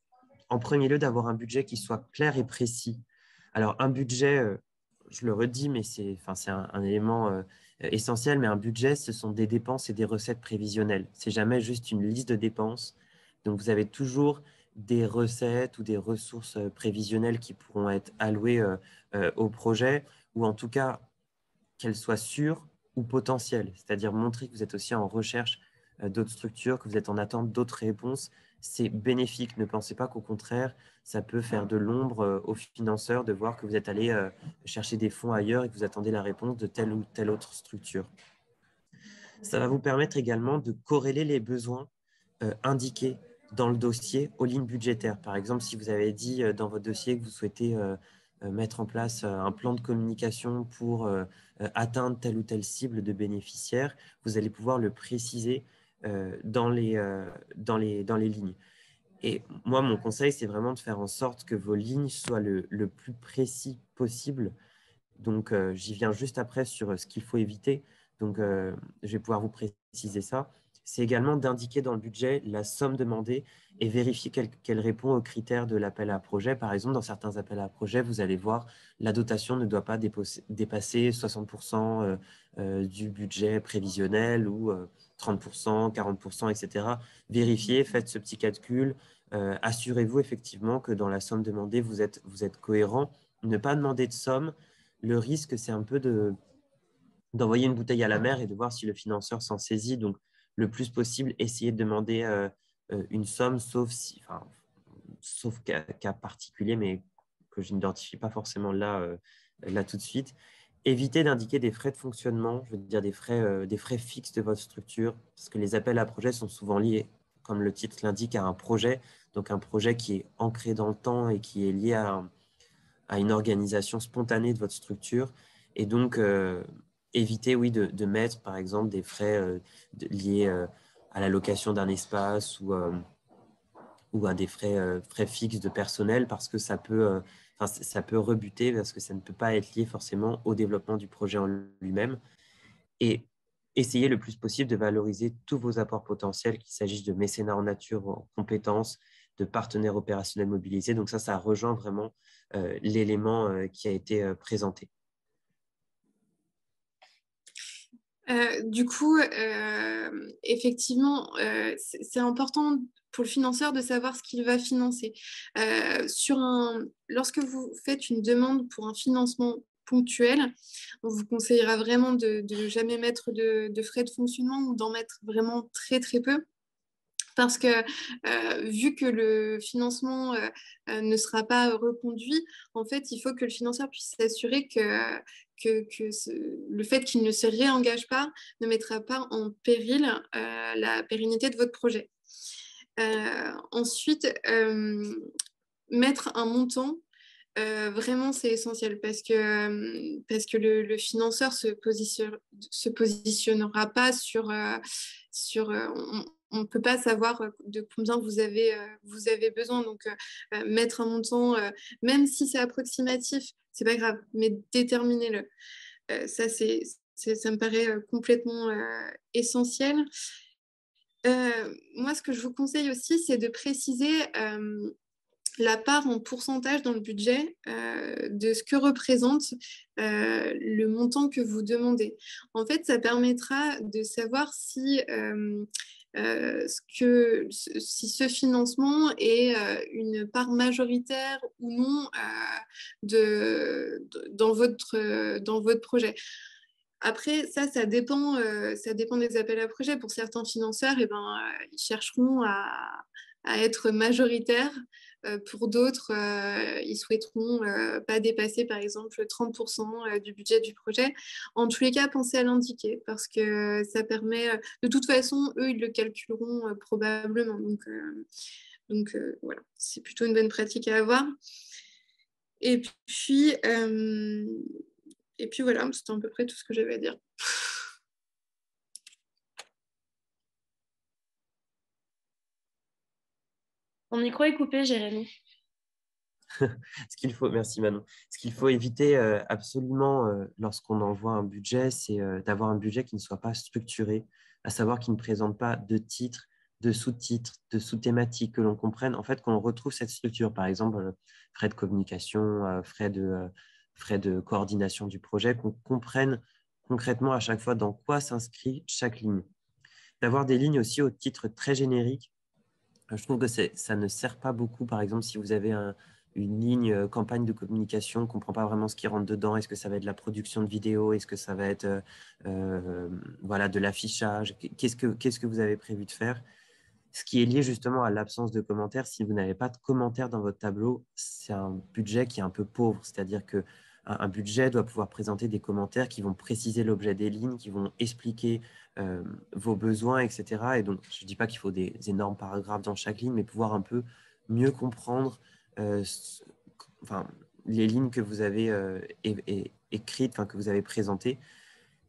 S1: en premier lieu d'avoir un budget qui soit clair et précis. Alors, un budget, je le redis, mais c'est un élément essentiel, mais un budget, ce sont des dépenses et des recettes prévisionnelles. C'est jamais juste une liste de dépenses. Donc, vous avez toujours des recettes ou des ressources prévisionnelles qui pourront être allouées au projet, ou en tout cas qu'elles soient sûres ou potentielles, c'est-à-dire montrer que vous êtes aussi en recherche d'autres structures, que vous êtes en attente d'autres réponses. C'est bénéfique. Ne pensez pas qu'au contraire, ça peut faire de l'ombre aux financeurs de voir que vous êtes allé chercher des fonds ailleurs et que vous attendez la réponse de telle ou telle autre structure. Ça va vous permettre également de corréler les besoins indiqués dans le dossier aux lignes budgétaires. Par exemple, si vous avez dit dans votre dossier que vous souhaitez mettre en place un plan de communication pour atteindre telle ou telle cible de bénéficiaires, vous allez pouvoir le préciser dans les lignes. Et moi, mon conseil, c'est vraiment de faire en sorte que vos lignes soient le plus précis possible. Donc, j'y viens juste après sur ce qu'il faut éviter. Donc, je vais pouvoir vous préciser ça. C'est également d'indiquer dans le budget la somme demandée et vérifier qu'elle répond aux critères de l'appel à projet. Par exemple, dans certains appels à projet, vous allez voir la dotation ne doit pas dépasser 60% du budget prévisionnel ou 30%, 40%, etc. Vérifiez, faites ce petit calcul. Assurez-vous effectivement que dans la somme demandée, vous êtes cohérent. Ne pas demander de somme, le risque, c'est un peu d'envoyer une bouteille à la mer et de voir si le financeur s'en saisit. Donc, le plus possible, essayer de demander une somme, sauf cas particulier, mais que je n'identifie pas forcément là tout de suite. Évitez d'indiquer des frais de fonctionnement, je veux dire des frais fixes de votre structure, parce que les appels à projets sont souvent liés, comme le titre l'indique, à un projet, donc un projet qui est ancré dans le temps et qui est lié à une organisation spontanée de votre structure. Et donc, éviter, oui, de mettre, par exemple, des frais liés à la location d'un espace ou à des frais fixes de personnel parce que ça peut rebuter, parce que ça ne peut pas être lié forcément au développement du projet en lui-même. Et essayez le plus possible de valoriser tous vos apports potentiels, qu'il s'agisse de mécénat en nature, en compétences, de partenaires opérationnels mobilisés. Donc ça rejoint vraiment l'élément qui a été présenté.
S2: Du coup, effectivement, c'est important pour le financeur de savoir ce qu'il va financer. Lorsque vous faites une demande pour un financement ponctuel, on vous conseillera vraiment de jamais mettre de frais de fonctionnement ou d'en mettre vraiment très très peu. Parce que vu que le financement ne sera pas reconduit, en fait, il faut que le financeur puisse s'assurer le fait qu'il ne se réengage pas ne mettra pas en péril la pérennité de votre projet. Ensuite, mettre un montant vraiment, c'est essentiel parce que le financeur se positionnera pas on ne peut pas savoir de combien vous avez besoin. Donc, mettre un montant, même si c'est approximatif, c'est pas grave, mais déterminez-le. Ça me paraît complètement essentiel. Moi, ce que je vous conseille aussi, c'est de préciser la part en pourcentage dans le budget de ce que représente le montant que vous demandez. En fait, ça permettra de savoir si si ce financement est une part majoritaire ou non dans votre projet. Après, ça dépend des appels à projets. Pour certains financeurs, ils chercheront à être majoritaires Pour d'autres, ils souhaiteront pas dépasser, par exemple, 30% du budget du projet. En tous les cas, pensez à l'indiquer parce que ça permet, de toute façon, eux, ils le calculeront probablement. Donc voilà, c'est plutôt une bonne pratique à avoir. Et puis, euh, et puis voilà, c'était à peu près tout ce que j'avais à dire.
S3: Ton micro est coupé, Jérémy.
S1: Merci Manon. Ce qu'il faut éviter absolument lorsqu'on envoie un budget, c'est d'avoir un budget qui ne soit pas structuré, à savoir qui ne présente pas de titres, de sous-titres, de sous-thématiques, que l'on comprenne, en fait, qu'on retrouve cette structure. Par exemple, frais de communication, frais de coordination du projet, qu'on comprenne concrètement à chaque fois dans quoi s'inscrit chaque ligne. D'avoir des lignes aussi au titre très générique. Je trouve que ça ne sert pas beaucoup. Par exemple, si vous avez une ligne campagne de communication, on ne comprend pas vraiment ce qui rentre dedans. Est-ce que ça va être de la production de vidéos? Est-ce que ça va être voilà, de l'affichage? Qu'est-ce que vous avez prévu de faire? Ce qui est lié justement à l'absence de commentaires. Si vous n'avez pas de commentaires dans votre tableau, c'est un budget qui est un peu pauvre. C'est-à-dire que un budget doit pouvoir présenter des commentaires qui vont préciser l'objet des lignes, qui vont expliquer vos besoins, etc. Et donc, je ne dis pas qu'il faut des énormes paragraphes dans chaque ligne, mais pouvoir un peu mieux comprendre enfin, les lignes que vous avez écrites, que vous avez présentées.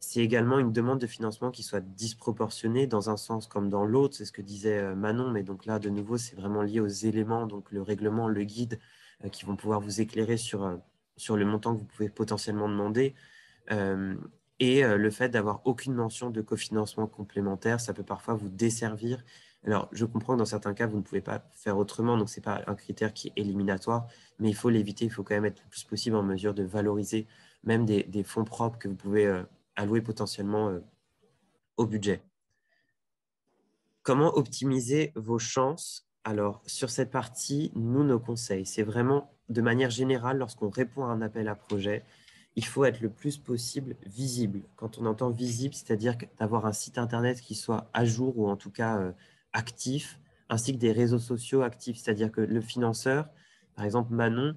S1: C'est également une demande de financement qui soit disproportionnée dans un sens comme dans l'autre. C'est ce que disait Manon, mais donc là, de nouveau, c'est vraiment lié aux éléments, donc le règlement, le guide, qui vont pouvoir vous éclairer sur le montant que vous pouvez potentiellement demander. Le fait d'avoir aucune mention de cofinancement complémentaire, ça peut parfois vous desservir. Alors, je comprends que dans certains cas, vous ne pouvez pas faire autrement, donc ce n'est pas un critère qui est éliminatoire, mais il faut l'éviter, il faut quand même être le plus possible en mesure de valoriser même des fonds propres que vous pouvez allouer potentiellement au budget. Comment optimiser vos chances? Alors, sur cette partie, nos conseils, c'est vraiment de manière générale, lorsqu'on répond à un appel à projet, il faut être le plus possible visible. Quand on entend visible, c'est-à-dire d'avoir un site internet qui soit à jour ou en tout cas actif, ainsi que des réseaux sociaux actifs. C'est-à-dire que le financeur, par exemple Manon,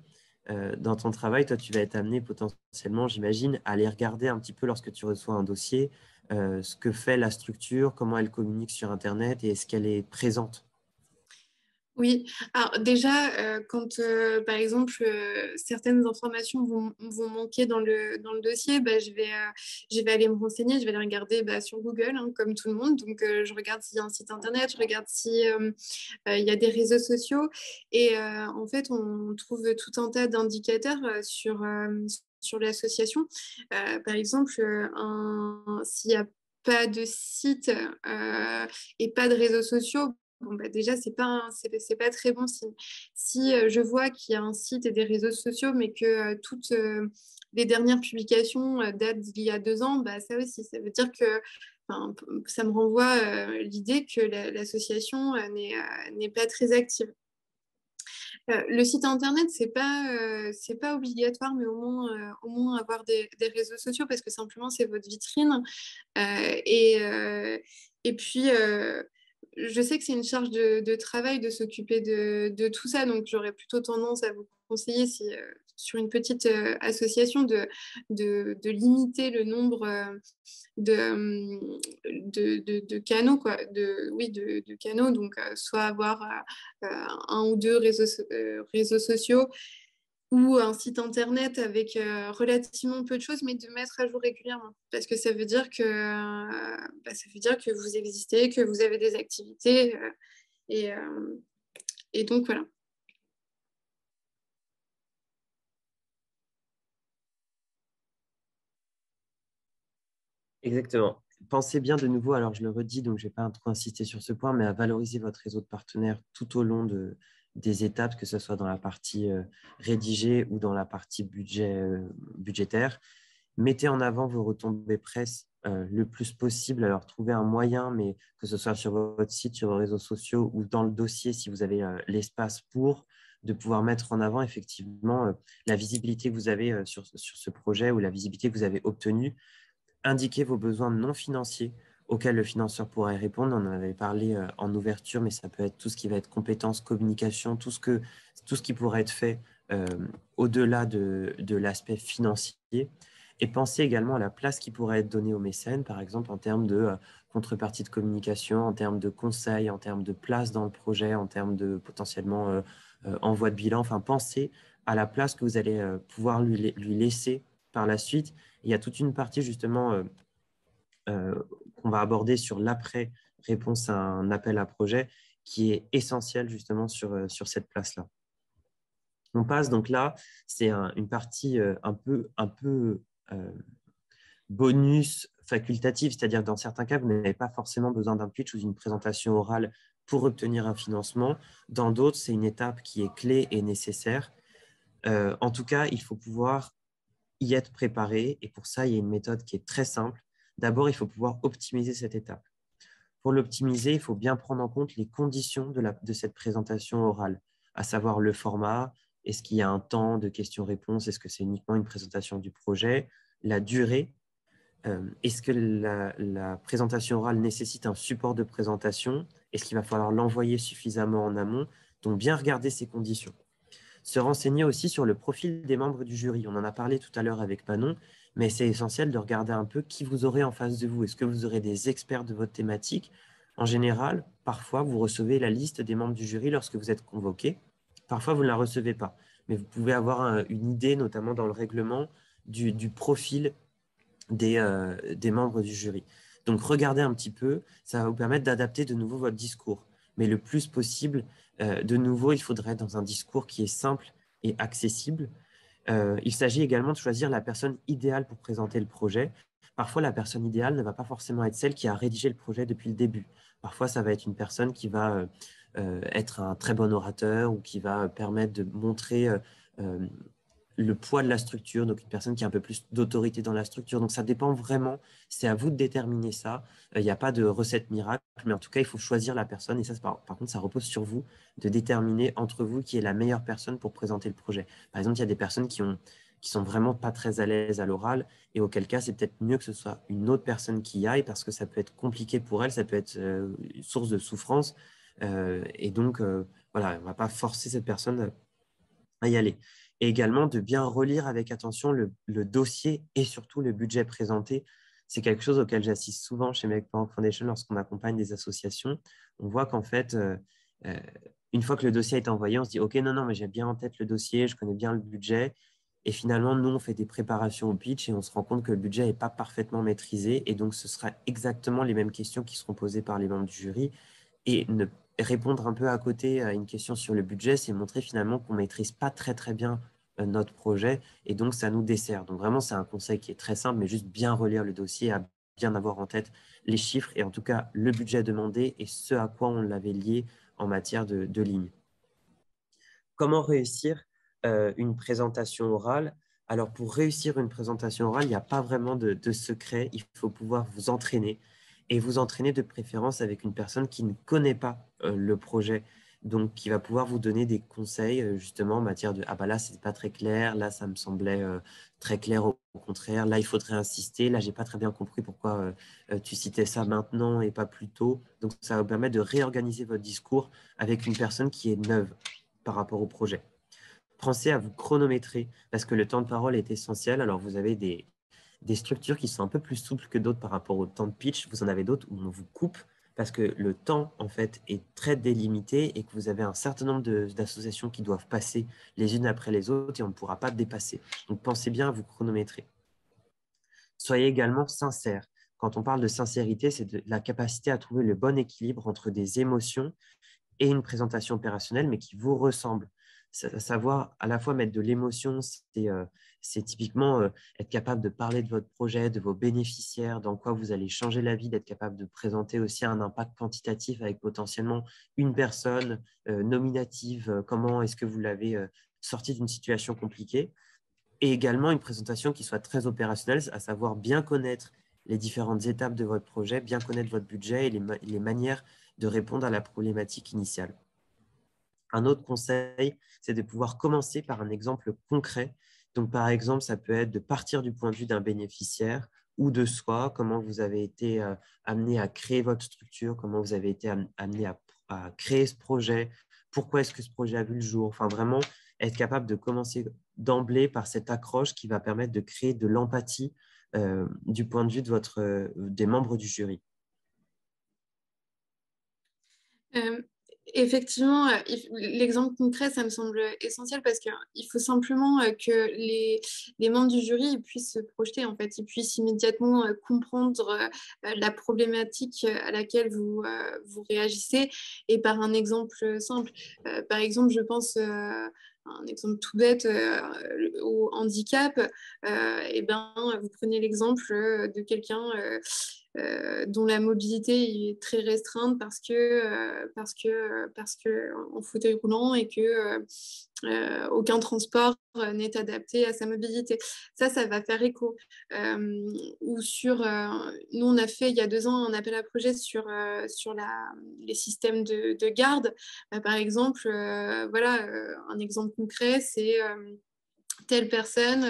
S1: dans ton travail, toi, tu vas être amené potentiellement, j'imagine, à aller regarder un petit peu lorsque tu reçois un dossier, ce que fait la structure, comment elle communique sur Internet et est-ce qu'elle est présente.
S2: Oui, alors déjà, quand par exemple certaines informations vont manquer dans le dossier, bah, je vais aller me renseigner, je vais aller regarder bah, sur Google, hein, comme tout le monde. Donc, je regarde s'il y a un site internet, je regarde si il y a des réseaux sociaux. Et en fait, on trouve tout un tas d'indicateurs sur l'association. Par exemple, s'il n'y a pas de site et pas de réseaux sociaux, bon, bah déjà, c'est pas très bon signe. Si je vois qu'il y a un site et des réseaux sociaux, mais que toutes les dernières publications datent d'il y a 2 ans, bah, ça aussi, ça veut dire que enfin, ça me renvoie l'idée que l'association n'est pas très active. Le site internet, c'est pas obligatoire, mais au moins avoir des réseaux sociaux parce que simplement c'est votre vitrine. Euh, et, euh, et puis, je sais que c'est une charge de travail de s'occuper de tout ça, donc j'aurais plutôt tendance à vous conseiller, si, sur une petite association, de limiter le nombre de canaux, quoi, oui, de canaux, donc soit avoir un ou deux réseaux sociaux ou un site internet avec relativement peu de choses, mais de mettre à jour régulièrement. Parce que ça veut dire ça veut dire que vous existez, que vous avez des activités. Et, euh, et donc, voilà.
S1: Exactement. Pensez bien de nouveau, alors je le redis, donc je ne vais pas trop insister sur ce point, mais à valoriser votre réseau de partenaires tout au long des étapes, que ce soit dans la partie rédigée ou dans la partie budgétaire. Mettez en avant vos retombées presse le plus possible. Alors, trouvez un moyen, mais que ce soit sur votre site, sur vos réseaux sociaux ou dans le dossier, si vous avez l'espace pour, de pouvoir mettre en avant effectivement la visibilité que vous avez sur ce projet ou la visibilité que vous avez obtenue. Indiquez vos besoins non financiers auxquelles le financeur pourrait répondre. On en avait parlé en ouverture, mais ça peut être tout ce qui va être compétences, communication, tout ce qui pourrait être fait au-delà de l'aspect financier. Et penser également à la place qui pourrait être donnée aux mécènes, par exemple en termes de contrepartie de communication, en termes de conseils, en termes de place dans le projet, en termes de potentiellement envoi de bilan. Enfin, pensez à la place que vous allez pouvoir lui laisser par la suite. Il y a toute une partie justement qu'on va aborder sur l'après-réponse à un appel à projet qui est essentielle justement sur cette place-là. On passe donc là, c'est une partie un peu bonus facultative, c'est-à-dire dans certains cas, vous n'avez pas forcément besoin d'un pitch ou d'une présentation orale pour obtenir un financement. Dans d'autres, c'est une étape qui est clé et nécessaire. En tout cas, il faut pouvoir y être préparé et pour ça, il y a une méthode qui est très simple. D'abord, il faut pouvoir optimiser cette étape. Pour l'optimiser, il faut bien prendre en compte les conditions de cette présentation orale, à savoir le format, est-ce qu'il y a un temps de questions-réponses, est-ce que c'est uniquement une présentation du projet, la durée, est-ce que la présentation orale nécessite un support de présentation, est-ce qu'il va falloir l'envoyer suffisamment en amont, donc bien regarder ces conditions. Se renseigner aussi sur le profil des membres du jury. On en a parlé tout à l'heure avec Manon, mais c'est essentiel de regarder un peu qui vous aurez en face de vous. Est-ce que vous aurez des experts de votre thématique? En général, parfois, vous recevez la liste des membres du jury lorsque vous êtes convoqué. Parfois, vous ne la recevez pas. Mais vous pouvez avoir une idée, notamment dans le règlement, du profil des membres du jury. Donc, regardez un petit peu, ça va vous permettre d'adapter de nouveau votre discours. Mais le plus possible, de nouveau, il faudrait être dans un discours qui est simple et accessible. Il s'agit également de choisir la personne idéale pour présenter le projet. Parfois, la personne idéale ne va pas forcément être celle qui a rédigé le projet depuis le début. Parfois, ça va être une personne qui va être un très bon orateur ou qui va permettre de montrer le poids de la structure, donc une personne qui a un peu plus d'autorité dans la structure. Donc ça dépend vraiment, c'est à vous de déterminer ça. Il n'y a pas de recette miracle, mais en tout cas, il faut choisir la personne. Et ça, par contre, ça repose sur vous de déterminer entre vous qui est la meilleure personne pour présenter le projet. Par exemple, il y a des personnes qui sont vraiment pas très à l'aise à l'oral, et auquel cas, c'est peut-être mieux que ce soit une autre personne qui y aille, parce que ça peut être compliqué pour elle, ça peut être une source de souffrance. Et donc, voilà, on ne va pas forcer cette personne à y aller. Et également de bien relire avec attention le dossier et surtout le budget présenté. C'est quelque chose auquel j'assiste souvent chez Make Power Foundation lorsqu'on accompagne des associations. On voit qu'en fait, euh, une fois que le dossier est envoyé, on se dit OK, non, mais j'ai bien en tête le dossier, je connais bien le budget. Et finalement, nous, on fait des préparations au pitch et on se rend compte que le budget n'est pas parfaitement maîtrisé. Et donc, ce sera exactement les mêmes questions qui seront posées par les membres du jury. Et répondre un peu à côté à une question sur le budget, c'est montrer finalement qu'on ne maîtrise pas très, très bien notre projet et donc ça nous dessert. Donc vraiment, c'est un conseil qui est très simple, mais juste bien relire le dossier, à bien avoir en tête les chiffres et en tout cas le budget demandé et ce à quoi on l'avait lié en matière de lignes. Comment réussir une présentation orale? Alors, pour réussir une présentation orale, il n'y a pas vraiment de secret. Il faut pouvoir vous entraîner et vous entraîner de préférence avec une personne qui ne connaît pas le projet, donc qui va pouvoir vous donner des conseils justement en matière de ah bah là, c'est pas très clair, là, ça me semblait très clair au contraire, là, il faudrait insister, là, j'ai pas très bien compris pourquoi tu citais ça maintenant et pas plus tôt. Donc, ça va vous permettre de réorganiser votre discours avec une personne qui est neuve par rapport au projet. Pensez à vous chronométrer parce que le temps de parole est essentiel. Alors, vous avez des structures qui sont un peu plus souples que d'autres par rapport au temps de pitch. Vous en avez d'autres où on vous coupe parce que le temps, en fait, est très délimité et que vous avez un certain nombre d'associations qui doivent passer les unes après les autres et on ne pourra pas dépasser. Donc, pensez bien à vous chronométrer. Soyez également sincère. Quand on parle de sincérité, c'est de la capacité à trouver le bon équilibre entre des émotions et une présentation opérationnelle, mais qui vous ressemble. Savoir à la fois mettre de l'émotion, c'est typiquement être capable de parler de votre projet, de vos bénéficiaires, dans quoi vous allez changer la vie, d'être capable de présenter aussi un impact quantitatif avec potentiellement une personne nominative, comment est-ce que vous l'avez sorti d'une situation compliquée, et également une présentation qui soit très opérationnelle, à savoir bien connaître les différentes étapes de votre projet, bien connaître votre budget et les manières de répondre à la problématique initiale. Un autre conseil, c'est de pouvoir commencer par un exemple concret. Donc, par exemple, ça peut être de partir du point de vue d'un bénéficiaire ou de soi, comment vous avez été amené à créer votre structure, comment vous avez été amené à créer ce projet, pourquoi est-ce que ce projet a vu le jour. Enfin, vraiment être capable de commencer d'emblée par cette accroche qui va permettre de créer de l'empathie du point de vue des membres du jury.
S2: Effectivement, l'exemple concret, ça me semble essentiel parce qu'il faut simplement que les membres du jury ils puissent se projeter, en fait, ils puissent immédiatement comprendre la problématique à laquelle vous réagissez. Et par un exemple simple, par exemple, je pense un exemple tout bête au handicap, et ben, vous prenez l'exemple de quelqu'un dont la mobilité est très restreinte parce que en fauteuil roulant et que aucun transport n'est adapté à sa mobilité. Ça va faire écho. Ou nous, on a fait il y a 2 ans un appel à projet sur les systèmes de garde. Par exemple, voilà, un exemple concret, c'est telle personne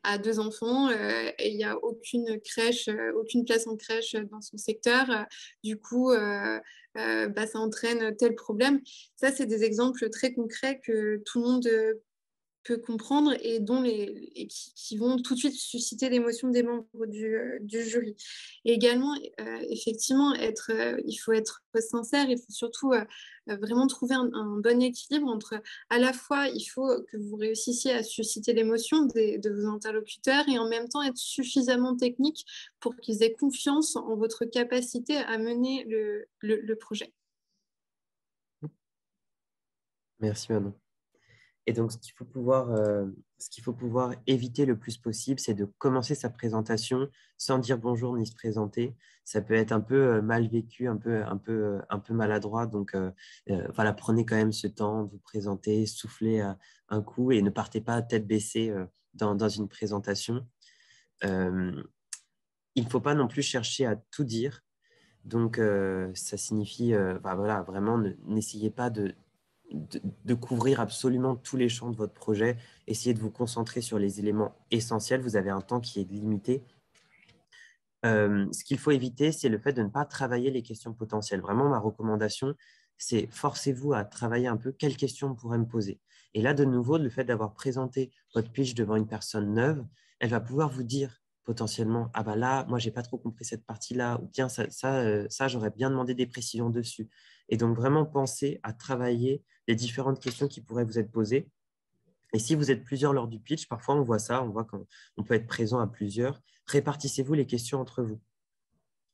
S2: a 2 enfants et il n'y a aucune crèche, aucune place en crèche dans son secteur. Du coup, ça entraîne tel problème. Ça, c'est des exemples très concrets que tout le monde peut comprendre et qui vont tout de suite susciter l'émotion des membres du jury. Et également, effectivement, il faut être sincère, il faut surtout vraiment trouver un bon équilibre entre, à la fois, il faut que vous réussissiez à susciter l'émotion de vos interlocuteurs et en même temps être suffisamment technique pour qu'ils aient confiance en votre capacité à mener le projet.
S1: Merci Manon. Et donc, ce qu'il faut pouvoir éviter le plus possible, c'est de commencer sa présentation sans dire bonjour ni se présenter. Ça peut être un peu mal vécu, un peu maladroit. Donc, voilà, prenez quand même ce temps de vous présenter, soufflez un coup et ne partez pas tête baissée dans une présentation. Il ne faut pas non plus chercher à tout dire. Donc, ça signifie, voilà, vraiment, n'essayez pas de couvrir absolument tous les champs de votre projet. Essayez de vous concentrer sur les éléments essentiels. Vous avez un temps qui est limité. Ce qu'il faut éviter, c'est le fait de ne pas travailler les questions potentielles. Vraiment, ma recommandation, c'est forcez-vous à travailler un peu quelles questions on pourrait me poser. Et là, de nouveau, le fait d'avoir présenté votre pitch devant une personne neuve, elle va pouvoir vous dire potentiellement, ah bah là, moi, j'ai pas trop compris cette partie-là, ou bien ça j'aurais bien demandé des précisions dessus. Et donc, vraiment penser à travailler les différentes questions qui pourraient vous être posées. Et si vous êtes plusieurs lors du pitch, parfois on voit ça, on voit qu'on peut être présent à plusieurs. Répartissez-vous les questions entre vous.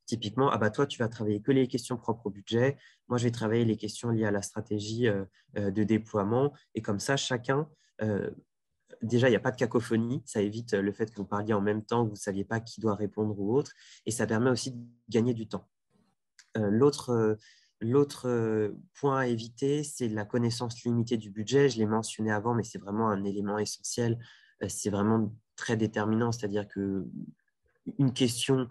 S1: Typiquement, ah bah toi, tu vas travailler que les questions propres au budget. Moi, je vais travailler les questions liées à la stratégie de déploiement. Et comme ça, chacun, déjà, il n'y a pas de cacophonie. Ça évite le fait que vous parliez en même temps, que vous ne saviez pas qui doit répondre ou autre. Et ça permet aussi de gagner du temps. L'autre point à éviter, c'est la connaissance limitée du budget. Je l'ai mentionné avant, mais c'est vraiment un élément essentiel. C'est vraiment très déterminant. C'est-à-dire qu'une question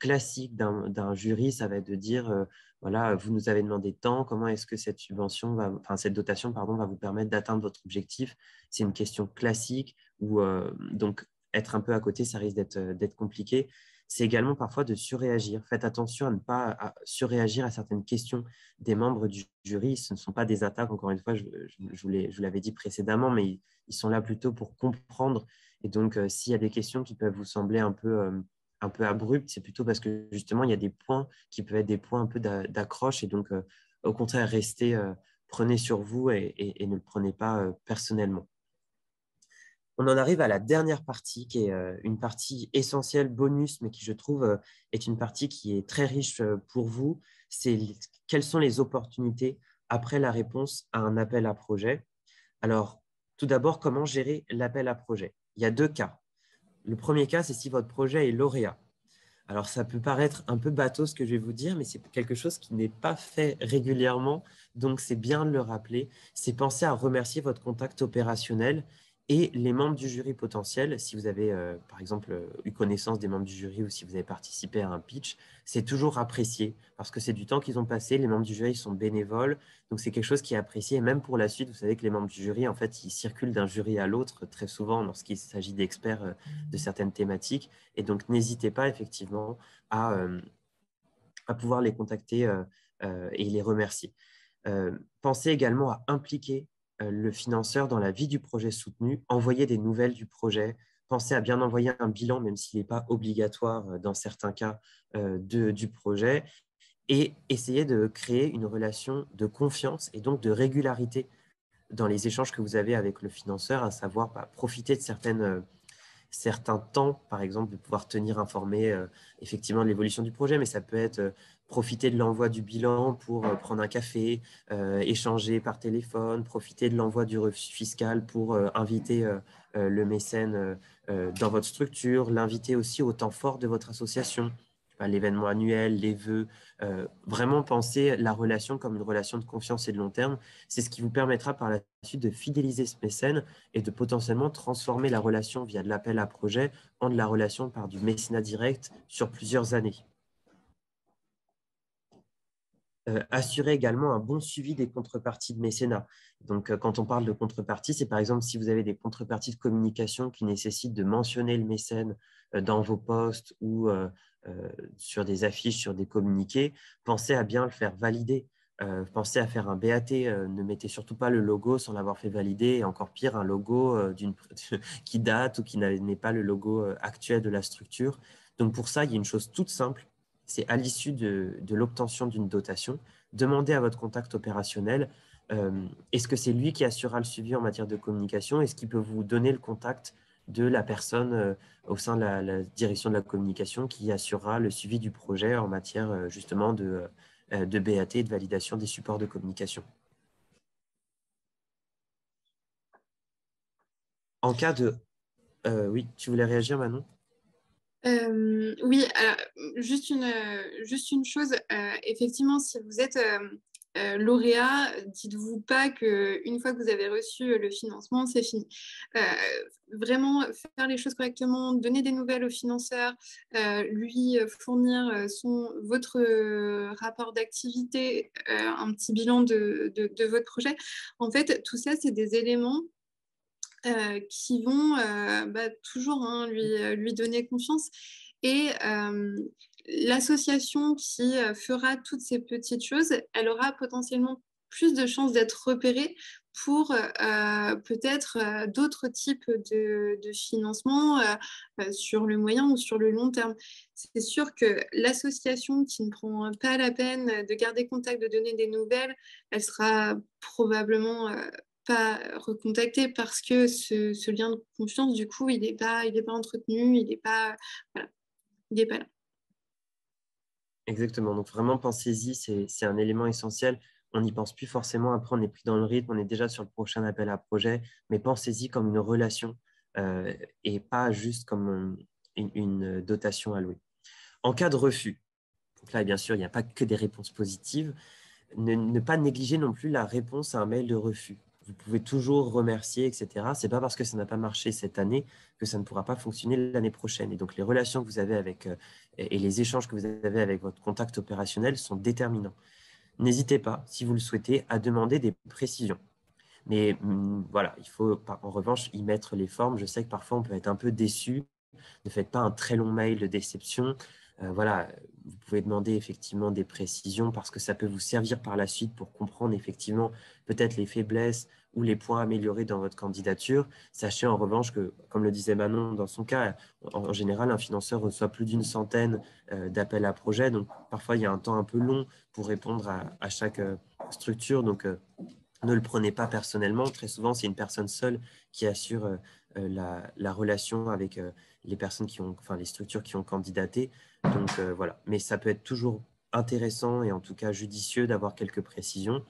S1: classique d'un jury, ça va être de dire, voilà, vous nous avez demandé tant, comment est-ce que cette dotation va vous permettre d'atteindre votre objectif? C'est une question classique où donc être un peu à côté, ça risque d'être compliqué. C'est également parfois de surréagir. Faites attention à ne pas surréagir à certaines questions des membres du jury. Ce ne sont pas des attaques, encore une fois, je vous l'avais dit précédemment, mais ils sont là plutôt pour comprendre. Et donc, s'il y a des questions qui peuvent vous sembler un peu abruptes, c'est plutôt parce que justement, il y a des points qui peuvent être des points un peu d'accroche. Et donc, au contraire, restez, prenez sur vous et ne le prenez pas personnellement. On en arrive à la dernière partie, qui est une partie essentielle, bonus, mais qui, je trouve, est une partie qui est très riche pour vous. C'est quelles sont les opportunités après la réponse à un appel à projet. Alors, tout d'abord, comment gérer l'appel à projet? Il y a 2 cas. Le premier cas, c'est si votre projet est lauréat. Alors, ça peut paraître un peu bateau ce que je vais vous dire, mais c'est quelque chose qui n'est pas fait régulièrement, donc c'est bien de le rappeler. C'est penser à remercier votre contact opérationnel Et les membres du jury potentiel, si vous avez par exemple eu connaissance des membres du jury ou si vous avez participé à un pitch, c'est toujours apprécié parce que c'est du temps qu'ils ont passé. Les membres du jury sont bénévoles, donc c'est quelque chose qui est apprécié. Et même pour la suite, vous savez que les membres du jury, en fait, ils circulent d'un jury à l'autre très souvent lorsqu'il s'agit d'experts de certaines thématiques. Et donc, n'hésitez pas effectivement à pouvoir les contacter et les remercier. Pensez également à impliquer le financeur dans la vie du projet soutenu, envoyer des nouvelles du projet, pensez à bien envoyer un bilan, même s'il n'est pas obligatoire dans certains cas du projet, et essayez de créer une relation de confiance et donc de régularité dans les échanges que vous avez avec le financeur, à savoir profiter de certains temps, par exemple, de pouvoir tenir informé effectivement de l'évolution du projet, mais ça peut être profiter de l'envoi du bilan pour prendre un café, échanger par téléphone, profiter de l'envoi du reçu fiscal pour inviter le mécène dans votre structure, l'inviter aussi au temps fort de votre association, l'événement annuel, les vœux, vraiment penser la relation comme une relation de confiance et de long terme. C'est ce qui vous permettra par la suite de fidéliser ce mécène et de potentiellement transformer la relation via de l'appel à projet en de la relation par du mécénat direct sur plusieurs années. Assurer également un bon suivi des contreparties de mécénat. Donc, quand on parle de contrepartie, c'est par exemple si vous avez des contreparties de communication qui nécessitent de mentionner le mécène dans vos posts ou sur des affiches, sur des communiqués, pensez à bien le faire valider. Pensez à faire un BAT, ne mettez surtout pas le logo sans l'avoir fait valider, et encore pire, un logo qui date ou qui n'est pas le logo actuel de la structure. Donc pour ça, il y a une chose toute simple, c'est à l'issue de l'obtention d'une dotation, demandez à votre contact opérationnel, est-ce que c'est lui qui assurera le suivi en matière de communication? Est-ce qu'il peut vous donner le contact de la personne au sein de la direction de la communication qui assurera le suivi du projet en matière justement de BAT et de validation des supports de communication. En cas de... oui, tu voulais réagir, Manon?
S2: Oui, alors, juste une chose, effectivement, si vous êtes lauréat, dites-vous pas qu'une fois que vous avez reçu le financement, c'est fini. Vraiment faire les choses correctement, donner des nouvelles au financeur, lui fournir votre rapport d'activité, un petit bilan de votre projet. En fait, tout ça, c'est des éléments qui vont toujours lui donner confiance. Et l'association qui fera toutes ces petites choses, elle aura potentiellement plus de chances d'être repérée pour peut-être d'autres types de financement sur le moyen ou sur le long terme. C'est sûr que l'association qui ne prend pas la peine de garder contact, de donner des nouvelles, elle sera probablement pas recontacté parce que ce lien de confiance, du coup, il n'est pas entretenu, il n'est pas, voilà, il n'est pas là.
S1: Exactement. Donc, vraiment, pensez-y, c'est un élément essentiel. On n'y pense plus forcément. Après, on est pris dans le rythme, on est déjà sur le prochain appel à projet, mais pensez-y comme une relation et pas juste comme une dotation allouée. En cas de refus, donc là, bien sûr, il n'y a pas que des réponses positives. Ne pas négliger non plus la réponse à un mail de refus. Vous pouvez toujours remercier, etc. Ce n'est pas parce que ça n'a pas marché cette année que ça ne pourra pas fonctionner l'année prochaine. Et donc, les relations que vous avez avec et les échanges que vous avez avec votre contact opérationnel sont déterminants. N'hésitez pas, si vous le souhaitez, à demander des précisions. Mais voilà, il faut en revanche y mettre les formes. Je sais que parfois, on peut être un peu déçu. Ne faites pas un très long mail de déception. Voilà, vous pouvez demander effectivement des précisions parce que ça peut vous servir par la suite pour comprendre effectivement peut-être les faiblesses ou les points améliorés dans votre candidature. Sachez en revanche que, comme le disait Manon dans son cas, en général, un financeur reçoit plus d'une centaine d'appels à projets. Donc, parfois, il y a un temps un peu long pour répondre à chaque structure. Donc, ne le prenez pas personnellement. Très souvent, c'est une personne seule qui assure la relation avec les personnes les structures qui ont candidaté. Donc voilà. Mais ça peut être toujours intéressant et en tout cas judicieux d'avoir quelques précisions.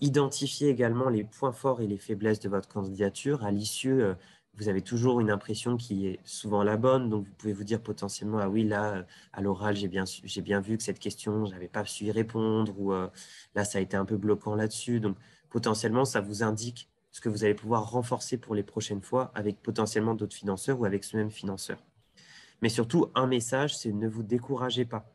S1: Identifiez également les points forts et les faiblesses de votre candidature. À l'issue, vous avez toujours une impression qui est souvent la bonne. Donc, vous pouvez vous dire potentiellement, ah oui, là, à l'oral, j'ai bien vu que cette question, je n'avais pas su y répondre ou là, ça a été un peu bloquant là-dessus. Donc, potentiellement, ça vous indique ce que vous allez pouvoir renforcer pour les prochaines fois avec potentiellement d'autres financeurs ou avec ce même financeur. Mais surtout, un message, c'est ne vous découragez pas.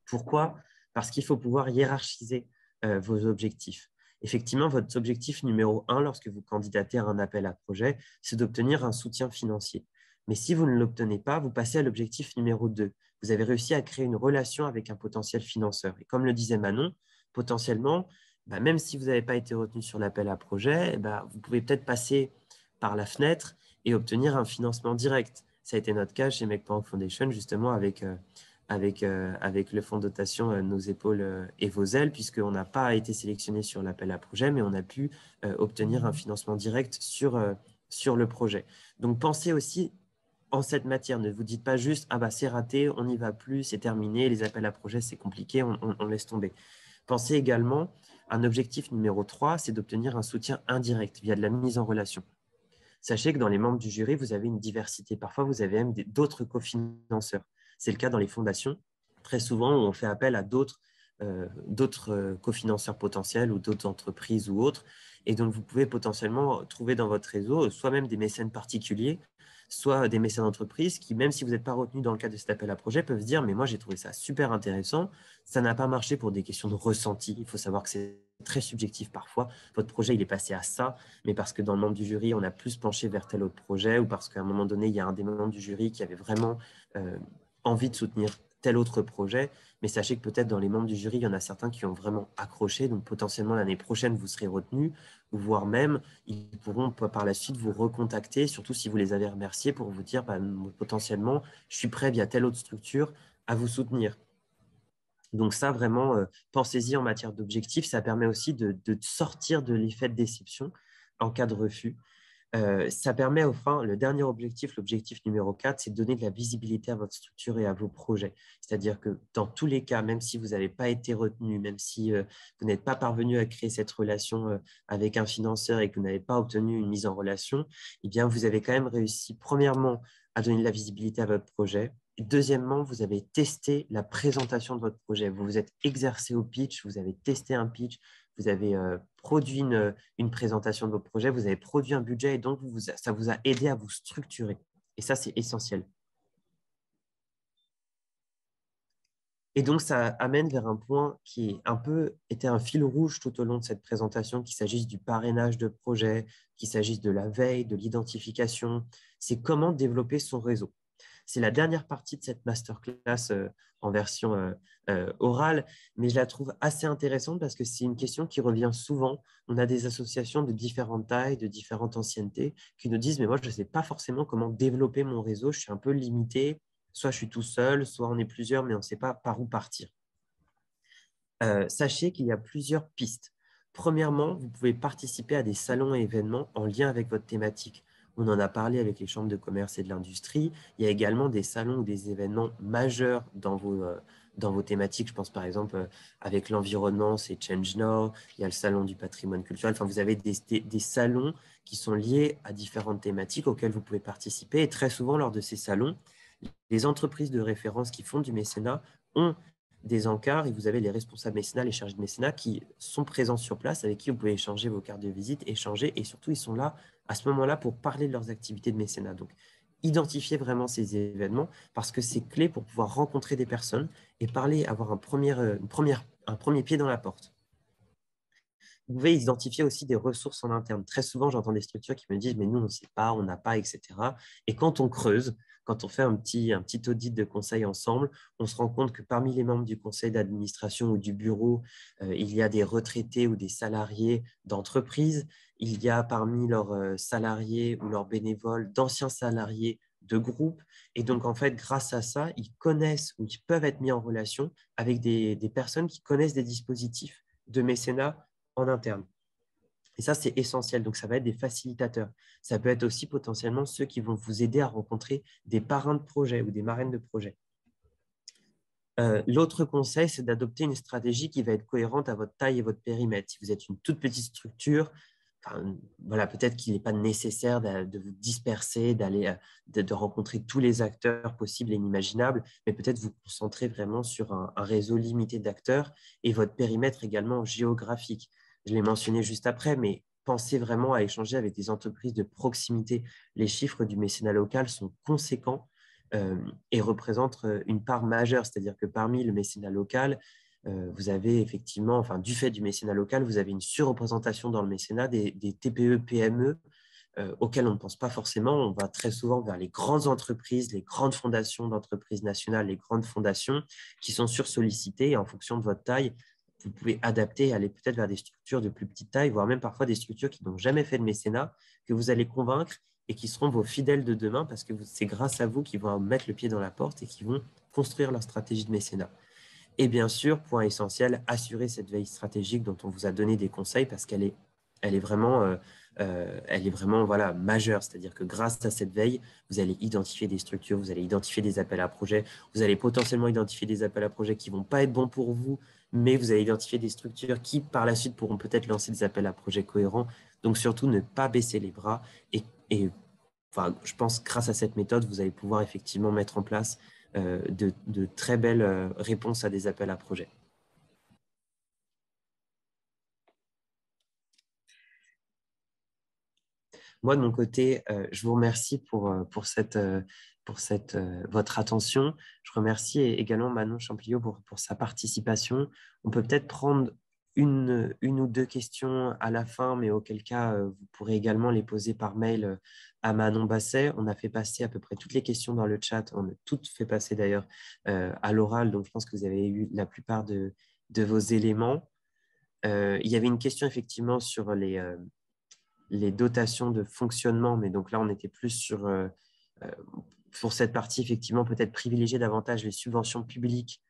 S1: Pourquoi? Parce qu'il faut pouvoir hiérarchiser vos objectifs. Effectivement, votre objectif numéro 1 lorsque vous candidatez à un appel à projet, c'est d'obtenir un soutien financier. Mais si vous ne l'obtenez pas, vous passez à l'objectif numéro 2. Vous avez réussi à créer une relation avec un potentiel financeur. Et comme le disait Manon, potentiellement, même si vous n'avez pas été retenu sur l'appel à projet, vous pouvez peut-être passer par la fenêtre et obtenir un financement direct. Ça a été notre cas chez Make Power Foundation, justement, avec le fonds de dotation Nos épaules et vos ailes, puisqu'on n'a pas été sélectionné sur l'appel à projet, mais on a pu obtenir un financement direct sur le projet. Donc, pensez aussi en cette matière. Ne vous dites pas juste « Ah c'est raté, on n'y va plus, c'est terminé, les appels à projet, c'est compliqué, on laisse tomber ». Pensez également à un objectif numéro 3, c'est d'obtenir un soutien indirect via de la mise en relation. Sachez que dans les membres du jury, vous avez une diversité. Parfois, vous avez même d'autres cofinanceurs. C'est le cas dans les fondations. Très souvent, on fait appel à d'autres cofinanceurs potentiels ou d'autres entreprises ou autres. Et donc, vous pouvez potentiellement trouver dans votre réseau soit même des mécènes particuliers, soit des mécènes d'entreprise qui, même si vous n'êtes pas retenu dans le cadre de cet appel à projet, peuvent se dire « mais moi, j'ai trouvé ça super intéressant, ça n'a pas marché pour des questions de ressenti ». Il faut savoir que c'est très subjectif parfois. Votre projet, il est passé à ça, mais parce que dans le membre du jury, on a plus penché vers tel autre projet ou parce qu'à un moment donné, il y a un des membres du jury qui avait vraiment envie de soutenir tel autre projet. Mais sachez que peut-être dans les membres du jury, il y en a certains qui ont vraiment accroché. Donc, potentiellement, l'année prochaine, vous serez retenu, voire même, ils pourront par la suite vous recontacter, surtout si vous les avez remerciés, pour vous dire potentiellement, je suis prêt via telle autre structure à vous soutenir. Donc ça, vraiment, pensez-y en matière d'objectifs. Ça permet aussi de sortir de l'effet de déception en cas de refus. Ça permet, enfin, le dernier objectif, l'objectif numéro 4, c'est de donner de la visibilité à votre structure et à vos projets. C'est-à-dire que dans tous les cas, même si vous n'avez pas été retenu, même si vous n'êtes pas parvenu à créer cette relation avec un financeur et que vous n'avez pas obtenu une mise en relation, eh bien, vous avez quand même réussi, premièrement, à donner de la visibilité à votre projet. Deuxièmement, vous avez testé la présentation de votre projet. Vous vous êtes exercé au pitch, vous avez testé un pitch, vous avez produit une présentation de votre projet, vous avez produit un budget et donc ça vous a aidé à vous structurer. Et ça, c'est essentiel. Et donc, ça amène vers un point qui était un fil rouge tout au long de cette présentation, qu'il s'agisse du parrainage de projet, qu'il s'agisse de la veille, de l'identification. C'est comment développer son réseau. C'est la dernière partie de cette masterclass en version orale, mais je la trouve assez intéressante parce que c'est une question qui revient souvent. On a des associations de différentes tailles, de différentes anciennetés qui nous disent « mais moi, je ne sais pas forcément comment développer mon réseau, je suis un peu limité, soit je suis tout seul, soit on est plusieurs, mais on ne sait pas par où partir ». Sachez qu'il y a plusieurs pistes. Premièrement, vous pouvez participer à des salons et événements en lien avec votre thématique. On en a parlé avec les chambres de commerce et de l'industrie. Il y a également des salons ou des événements majeurs dans vos thématiques. Je pense par exemple avec l'environnement, c'est Change Now. Il y a le salon du patrimoine culturel. Enfin, vous avez des salons qui sont liés à différentes thématiques auxquelles vous pouvez participer. Et très souvent, lors de ces salons, les entreprises de référence qui font du mécénat ont des encarts et vous avez les responsables mécénat, les chargés de mécénat qui sont présents sur place, avec qui vous pouvez échanger vos cartes de visite, échanger, et surtout, ils sont là à ce moment-là pour parler de leurs activités de mécénat. Donc, identifiez vraiment ces événements parce que c'est clé pour pouvoir rencontrer des personnes et parler, avoir un premier pied dans la porte. Vous pouvez identifier aussi des ressources en interne. Très souvent, j'entends des structures qui me disent « mais nous, on ne sait pas, on n'a pas, etc. » Et quand on creuse, quand on fait un petit audit de conseil ensemble, on se rend compte que parmi les membres du conseil d'administration ou du bureau, il y a des retraités ou des salariés d'entreprise. Il y a parmi leurs salariés ou leurs bénévoles d'anciens salariés de groupe. Et donc, en fait, grâce à ça, ils connaissent ou ils peuvent être mis en relation avec des personnes qui connaissent des dispositifs de mécénat en interne. Et ça, c'est essentiel. Donc, ça va être des facilitateurs. Ça peut être aussi potentiellement ceux qui vont vous aider à rencontrer des parrains de projet ou des marraines de projet. L'autre conseil, c'est d'adopter une stratégie qui va être cohérente à votre taille et votre périmètre. Si vous êtes une toute petite structure, voilà, peut-être qu'il n'est pas nécessaire de vous disperser, de rencontrer tous les acteurs possibles et inimaginables, mais peut-être vous concentrer vraiment sur un réseau limité d'acteurs et votre périmètre également géographique. Je l'ai mentionné juste après, mais pensez vraiment à échanger avec des entreprises de proximité. Les chiffres du mécénat local sont conséquents et représentent une part majeure. C'est-à-dire que parmi le mécénat local, vous avez effectivement, enfin, du fait du mécénat local, vous avez une surreprésentation dans le mécénat des TPE, PME auxquelles on ne pense pas forcément. On va très souvent vers les grandes entreprises, les grandes fondations d'entreprises nationales, les grandes fondations qui sont sursollicitées. Et en fonction de votre taille, vous pouvez adapter, aller peut-être vers des structures de plus petite taille, voire même parfois des structures qui n'ont jamais fait de mécénat, que vous allez convaincre et qui seront vos fidèles de demain parce que c'est grâce à vous qu'ils vont mettre le pied dans la porte et qui vont construire leur stratégie de mécénat. Et bien sûr, point essentiel, assurer cette veille stratégique dont on vous a donné des conseils parce qu'elle est vraiment, voilà, majeure. C'est-à-dire que grâce à cette veille, vous allez identifier des structures, vous allez identifier des appels à projets, vous allez potentiellement identifier des appels à projets qui ne vont pas être bons pour vous, mais vous allez identifier des structures qui, par la suite, pourront peut-être lancer des appels à projets cohérents. Donc, surtout, ne pas baisser les bras. Enfin, je pense que grâce à cette méthode, vous allez pouvoir effectivement mettre en place de très belles réponses à des appels à projets. Moi, de mon côté, je vous remercie pour votre attention. Je remercie également Manon Champliot pour sa participation. On peut peut-être prendre une ou deux questions à la fin, mais auquel cas, vous pourrez également les poser par mail à Manon Basset. On a fait passer à peu près toutes les questions dans le chat. On a toutes fait passer d'ailleurs à l'oral, donc je pense que vous avez eu la plupart de vos éléments. Il y avait une question effectivement sur les dotations de fonctionnement, mais donc là, on était plus sur, pour cette partie, effectivement, peut-être privilégier davantage les subventions publiques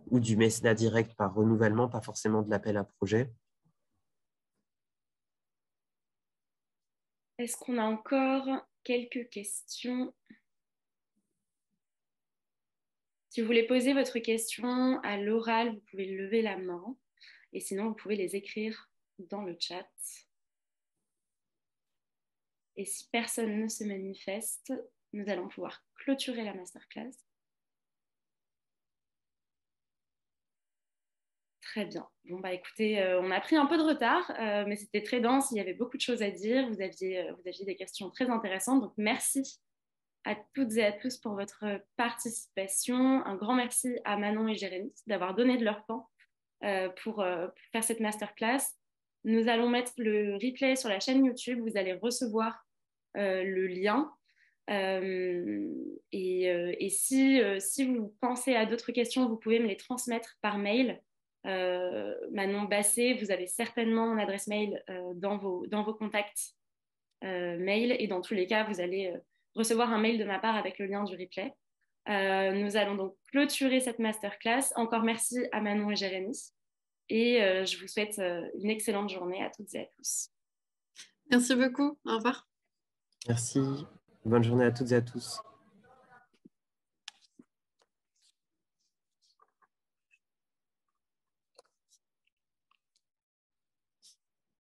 S1: ou du mécénat direct par renouvellement, pas forcément de l'appel à projet.
S3: Est-ce qu'on a encore quelques questions? Si vous voulez poser votre question à l'oral, vous pouvez lever la main. Et sinon, vous pouvez les écrire dans le chat. Et si personne ne se manifeste, nous allons pouvoir clôturer la masterclass. Très bien. Bon, bah écoutez, on a pris un peu de retard, mais c'était très dense, il y avait beaucoup de choses à dire. Vous aviez des questions très intéressantes. Donc, merci à toutes et à tous pour votre participation. Un grand merci à Manon et Jérémy d'avoir donné de leur temps pour faire cette masterclass. Nous allons mettre le replay sur la chaîne YouTube. Vous allez recevoir le lien. Et si vous pensez à d'autres questions, vous pouvez me les transmettre par mail. Manon Basset, vous avez certainement mon adresse mail dans vos contacts mail, et dans tous les cas, vous allez recevoir un mail de ma part avec le lien du replay. Nous allons donc clôturer cette masterclass. Encore merci à Manon et Jérémy. Et je vous souhaite une excellente journée à toutes et à tous.
S2: Merci beaucoup. Au revoir.
S1: Merci. Bonne journée à toutes et à tous.